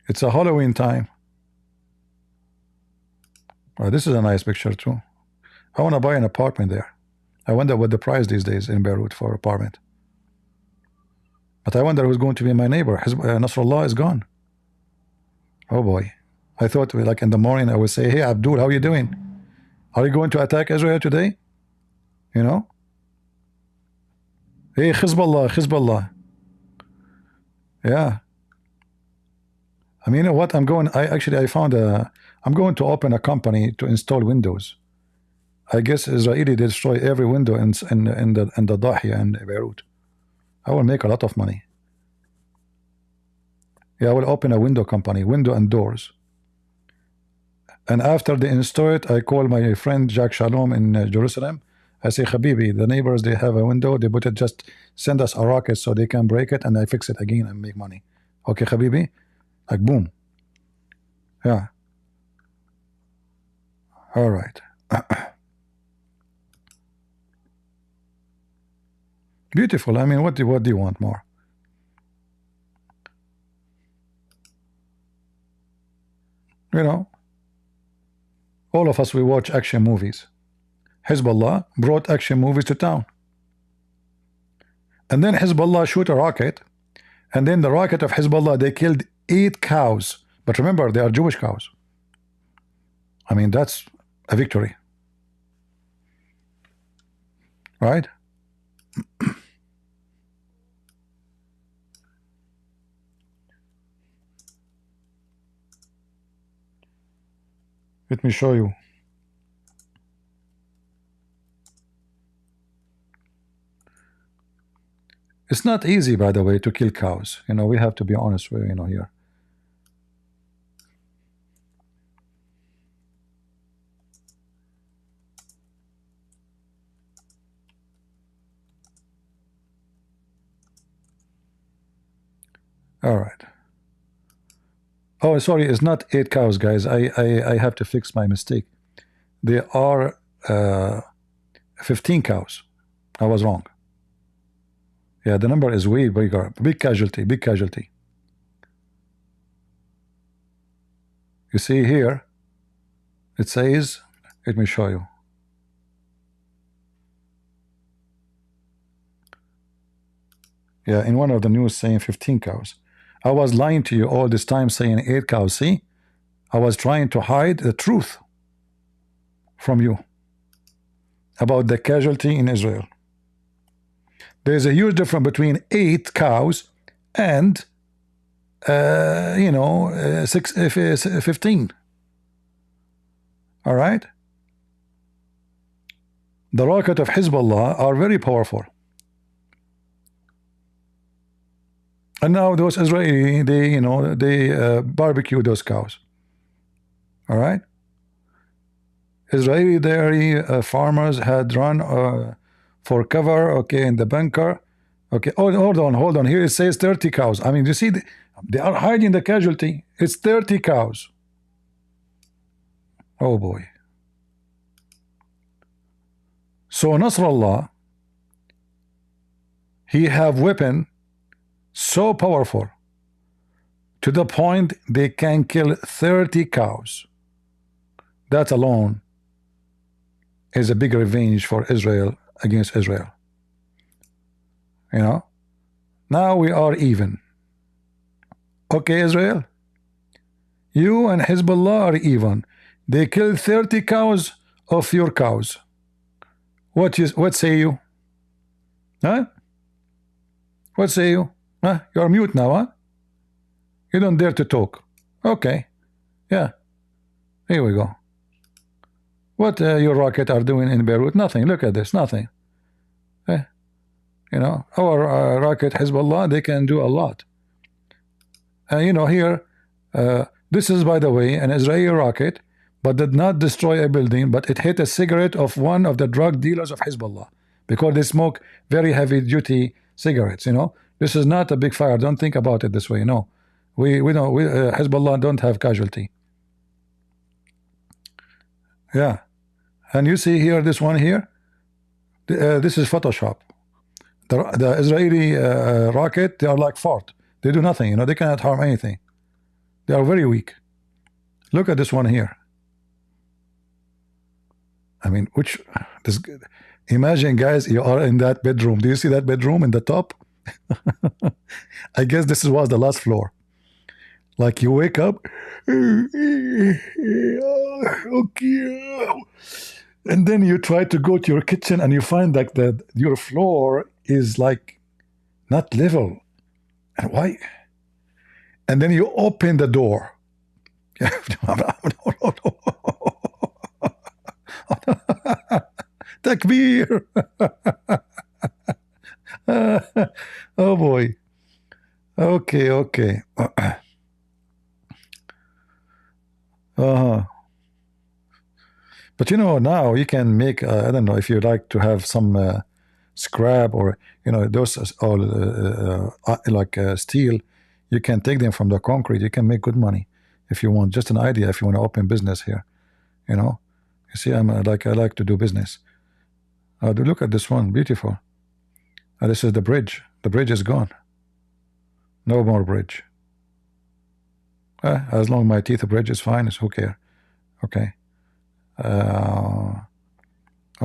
It's a Halloween time. Oh, this is a nice picture too. I want to buy an apartment there. I wonder what the price these days in Beirut for apartment. But I wonder who's going to be my neighbor. Nasrallah is gone. Oh boy. I thought, like in the morning, I would say, hey Abdul, how are you doing? Are you going to attack Israel today? You know? Hey, Hezbollah. Yeah. I mean, you know what? I'm going to open a company to install windows. I guess Israeli destroy every window in the Dahia and Beirut. I will make a lot of money. Yeah, I will open a window company, window and doors. And after they install it, I call my friend Jack Shalom in Jerusalem. I say, Habibi, the neighbors, they have a window, they put it, just send us a rocket so they can break it, and I fix it again and make money. Okay, Habibi? Like, boom. Yeah. All right. Beautiful. I mean, what do you want more? You know, all of us, we watch action movies. Hezbollah brought action movies to town. And then Hezbollah shoot a rocket, and then the rocket of Hezbollah, they killed 8 cows. But remember, they are Jewish cows. I mean, that's a victory. Right? Let me show you. It's not easy, by the way, to kill cows. You know, we have to be honest with, you know, here. All right. Oh, sorry, it's not 8 cows, guys. I have to fix my mistake. There are 15 cows. I was wrong. Yeah, the number is way bigger. Big casualty. You see here, it says, let me show you. Yeah, in one of the news saying 15 cows. I was lying to you all this time saying 8 cows. See, I was trying to hide the truth from you about the casualty in Israel. There's a huge difference between 8 cows and 15. All right. The rocket of Hezbollah are very powerful. And now those Israeli, they barbecue those cows. All right. Israeli dairy farmers had run for cover, okay, in the bunker. Okay, oh, hold on. Here it says 30 cows. I mean, you see, they are hiding the casualty. It's 30 cows. Oh boy. So Nasrallah, he have weapon so powerful to the point they can kill 30 cows. That alone is a big revenge for Israel against Israel. You know, now we are even. Okay, Israel, you and Hezbollah are even. They killed 30 cows of your cows. What say you? Huh? What say you? Huh? You're mute now, huh? You don't dare to talk. Okay. Yeah. Here we go. What your rocket are doing in Beirut? Nothing. Look at this. Nothing. You know, our rocket Hezbollah, they can do a lot. You know, here, this is, by the way, an Israeli rocket, but did not destroy a building, but it hit a cigarette of one of the drug dealers of Hezbollah, because they smoke very heavy-duty cigarettes. You know, this is not a big fire. Don't think about it this way. No, we don't. Hezbollah don't have casualty. Yeah, and you see here, this one here, this is Photoshop. The Israeli rocket, they are like fart. They do nothing. You know, they cannot harm anything. They are very weak. Look at this one here. I mean, imagine, guys, you are in that bedroom. Do you see that bedroom in the top? I guess this was the last floor. Like, you wake up, okay, and then you try to go to your kitchen and you find like that your floor is like not level. And why? And then you open the door. Takbir. Oh boy. Okay. But you know, now you can make I don't know, if you like to have some scrap, or you know, those like steel, you can take them from the concrete. You can make good money if you want. Just an idea if you want to open business here. You know, you see, I like to do business. Look at this one, beautiful. This is the bridge. The bridge is gone. No more bridge. As long as my teeth bridge is fine, it's okay. Okay.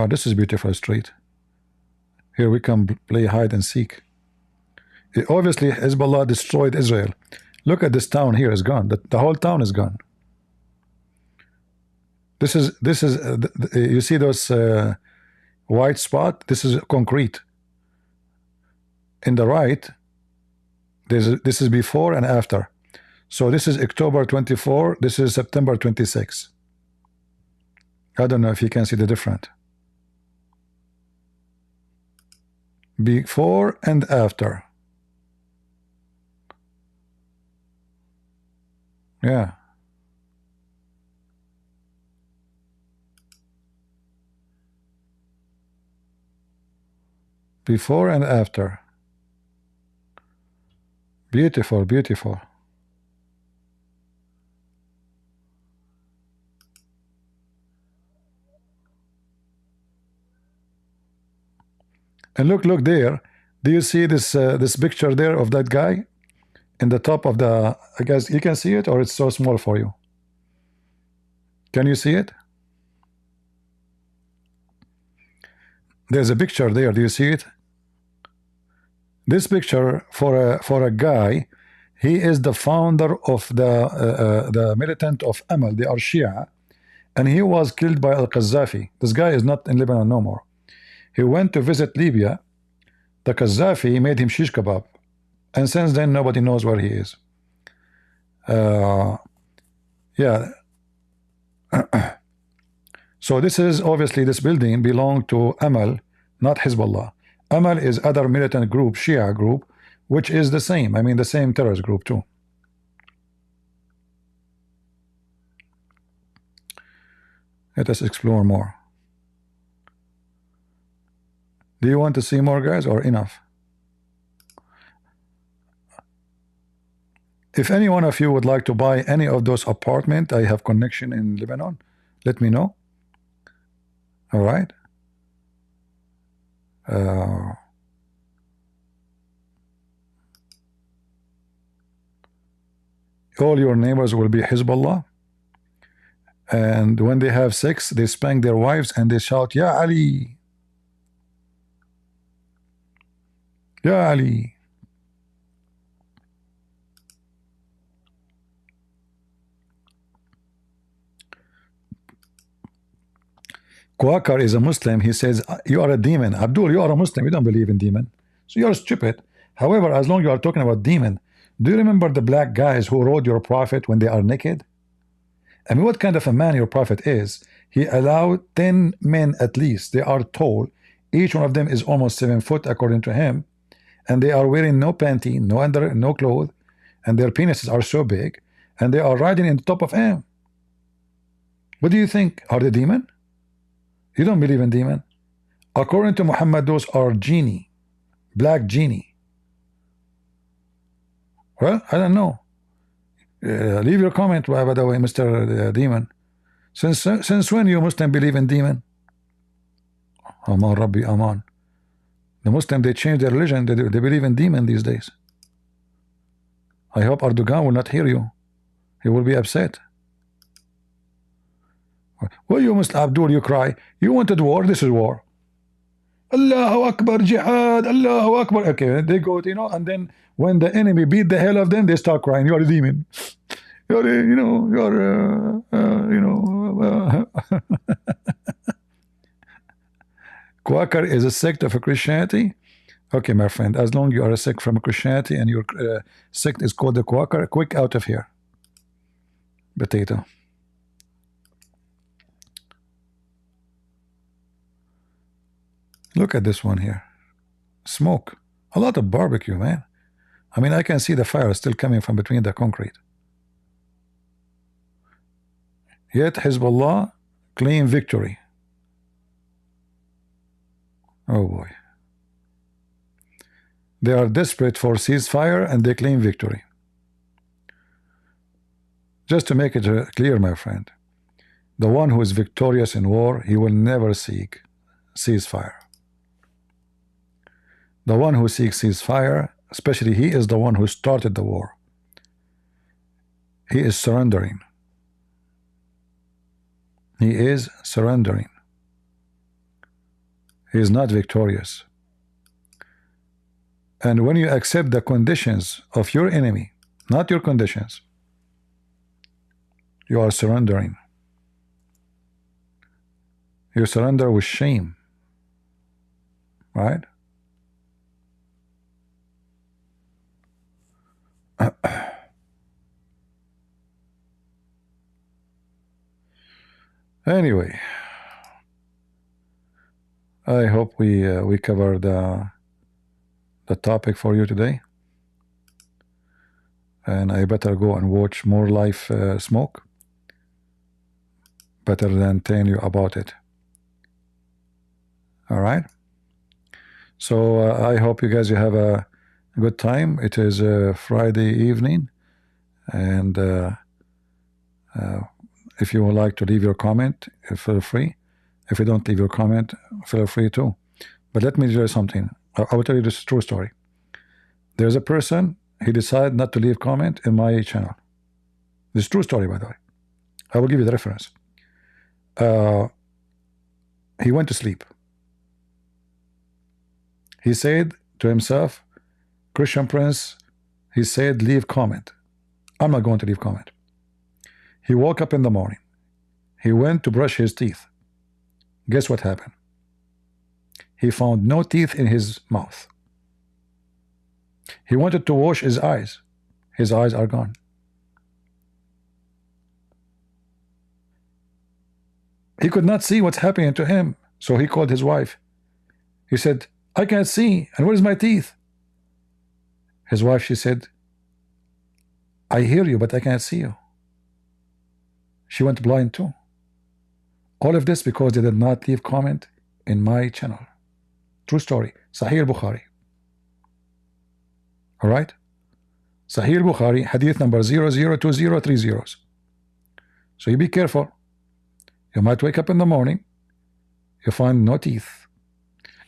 This is beautiful street. Here we can play hide and seek. Obviously, Hezbollah destroyed Israel. Look at this town here is gone. The whole town is gone. This is you see those white spot? This is concrete. In the right, this is before and after. So this is October 24. This is September 26. I don't know if you can see the difference. Before and after. Yeah. Before and after. Beautiful, beautiful. And look there. Do you see this this picture there of that guy in the top of the? I guess you can see it, or it's so small for you. Can you see it? There's a picture there. Do you see it? This picture for a guy. He is the founder of the militant of Amal. They are Shia, and he was killed by Al-Qaddafi. This guy is not in Lebanon no more. He went to visit Libya. The Qaddafi made him shish kebab, and since then nobody knows where he is. Yeah. So this is obviously, this building belonged to Amal, not Hezbollah. Amal is other militant group, Shia group, which is the same. I mean, the same terrorist group too. Let us explore more. Do you want to see more, guys, or enough? If any one of you would like to buy any of those apartments, I have connection in Lebanon, let me know. All right. all your neighbors will be Hezbollah, and when they have sex, they spank their wives and they shout, Ya Ali, Ya Ali. Quaker is a Muslim. He says, you are a demon. Abdul, you are a Muslim. You don't believe in demon. So you're stupid. However, as long as you are talking about demon, do you remember the black guys who rode your prophet when they are naked? I mean, what kind of a man your prophet is? He allowed 10 men at least. They are tall. Each one of them is almost 7 foot according to him. And they are wearing no panty, no clothes. And their penises are so big. And they are riding in the top of him. What do you think? Are they demon? You don't believe in demon? According to Muhammad, those are genie, black genie. Well, I don't know. Leave your comment, by the way, Mr. Demon. Since when you Muslim believe in demon? Aman Rabbi Aman. The Muslim, they change their religion. They believe in demon these days. I hope Erdogan will not hear you. He will be upset. Well, you Muslim Abdul, you cry. You wanted war. This is war. Allahu Akbar, jihad, Allahu Akbar. Okay, they go, you know, and then when the enemy beat the hell of them, they start crying. You're a demon. You're, you know, Quaker is a sect of Christianity. Okay, my friend, as long as you are a sect from Christianity and your sect is called the Quaker, quick out of here. Potato. Look at this one here. Smoke. A lot of barbecue, man. I mean, I can see the fire still coming from between the concrete. Yet Hezbollah claim victory. Oh boy. They are desperate for ceasefire and they claim victory. Just to make it clear, my friend, the one who is victorious in war, he will never seek ceasefire. The one who seeks ceasefire, especially he is the one who started the war. He is surrendering. He is surrendering. He is not victorious. And when you accept the conditions of your enemy, not your conditions, you are surrendering. You surrender with shame. Right? Anyway, I hope we covered the topic for you today, and I better go and watch more live smoke. Better than telling you about it. All right. So I hope you guys have a good time. It is Friday evening, and if you would like to leave your comment, feel free. If you don't leave your comment, feel free too. But let me tell you something. I will tell you this true story. There's a person, he decided not to leave comment in my channel. This is true story, by the way. I will give you the reference. He went to sleep. He said to himself, Christian Prince, he said, leave comment. I'm not going to leave comment. He woke up in the morning. He went to brush his teeth. Guess what happened? He found no teeth in his mouth. He wanted to wash his eyes. His eyes are gone. He could not see what's happening to him, so he called his wife. He said, I can't see, and where's my teeth? His wife, she said, I hear you, but I can't see you. She went blind too. All of this because they did not leave comment in my channel. True story. Sahih al-Bukhari. All right? Sahih al-Bukhari, hadith number 002030. So you be careful. You might wake up in the morning, you find no teeth.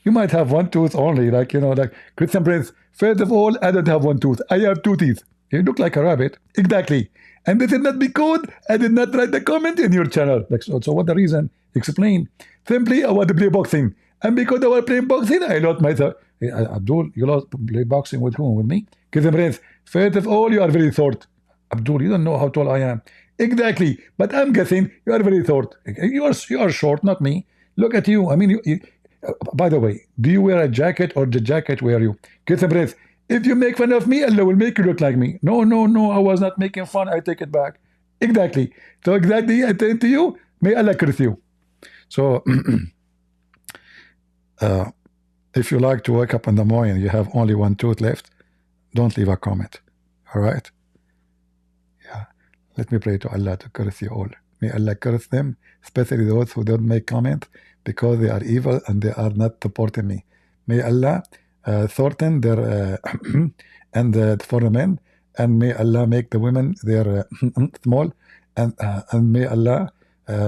You might have one tooth only, like, you know, like Christian Prince. First of all, I don't have one tooth. I have 2 teeth. You look like a rabbit. Exactly. And this is not because I did not write the comment in your channel. Like, so what the reason? Explain. Simply, I want to play boxing. And because I was playing boxing, I lost myself. Hey, Abdul, you lost play boxing with whom? With me? Give them brains. First of all, you are very short. Abdul, you don't know how tall I am. Exactly. But I'm guessing you are very short. You are short, not me. Look at you. I mean, by the way, do you wear a jacket or the jacket wear you? Get some breath. If you make fun of me, Allah will make you look like me. No, I was not making fun. I take it back. Exactly. So exactly, I turn to you. May Allah curse you. So, if you like to wake up in the morning, you have only one tooth left, don't leave a comment. All right? Yeah. Let me pray to Allah to curse you all. May Allah curse them, especially those who don't make comments, because they are evil and they are not supporting me. May Allah shorten their and for the men, and may Allah make the women their small, and may Allah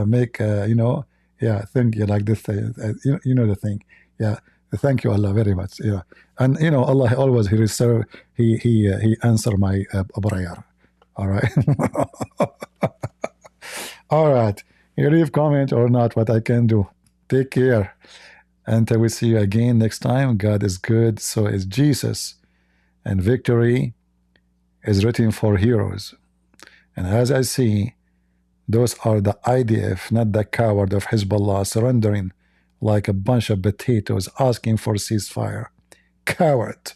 make think like this. You know the thing. Yeah. Thank you, Allah, very much. Yeah. And Allah always He answer my prayer. All right. All right. You leave comment or not, what I can do. Take care. Until we see you again next time. God is good, so is Jesus. And victory is written for heroes. And as I see, those are the IDF, not the coward of Hezbollah, surrendering like a bunch of potatoes, asking for ceasefire. Coward.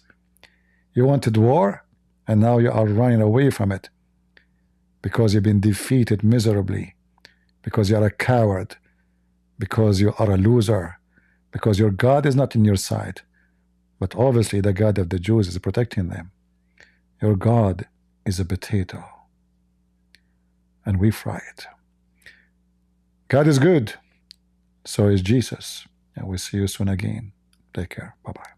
You wanted war, and now you are running away from it because you've been defeated miserably, because you are a coward, because you are a loser, because your God is not in your side. But obviously the God of the Jews is protecting them. Your God is a potato, and we fry it. God is good, so is Jesus. And we'll see you soon again. Take care. Bye-bye.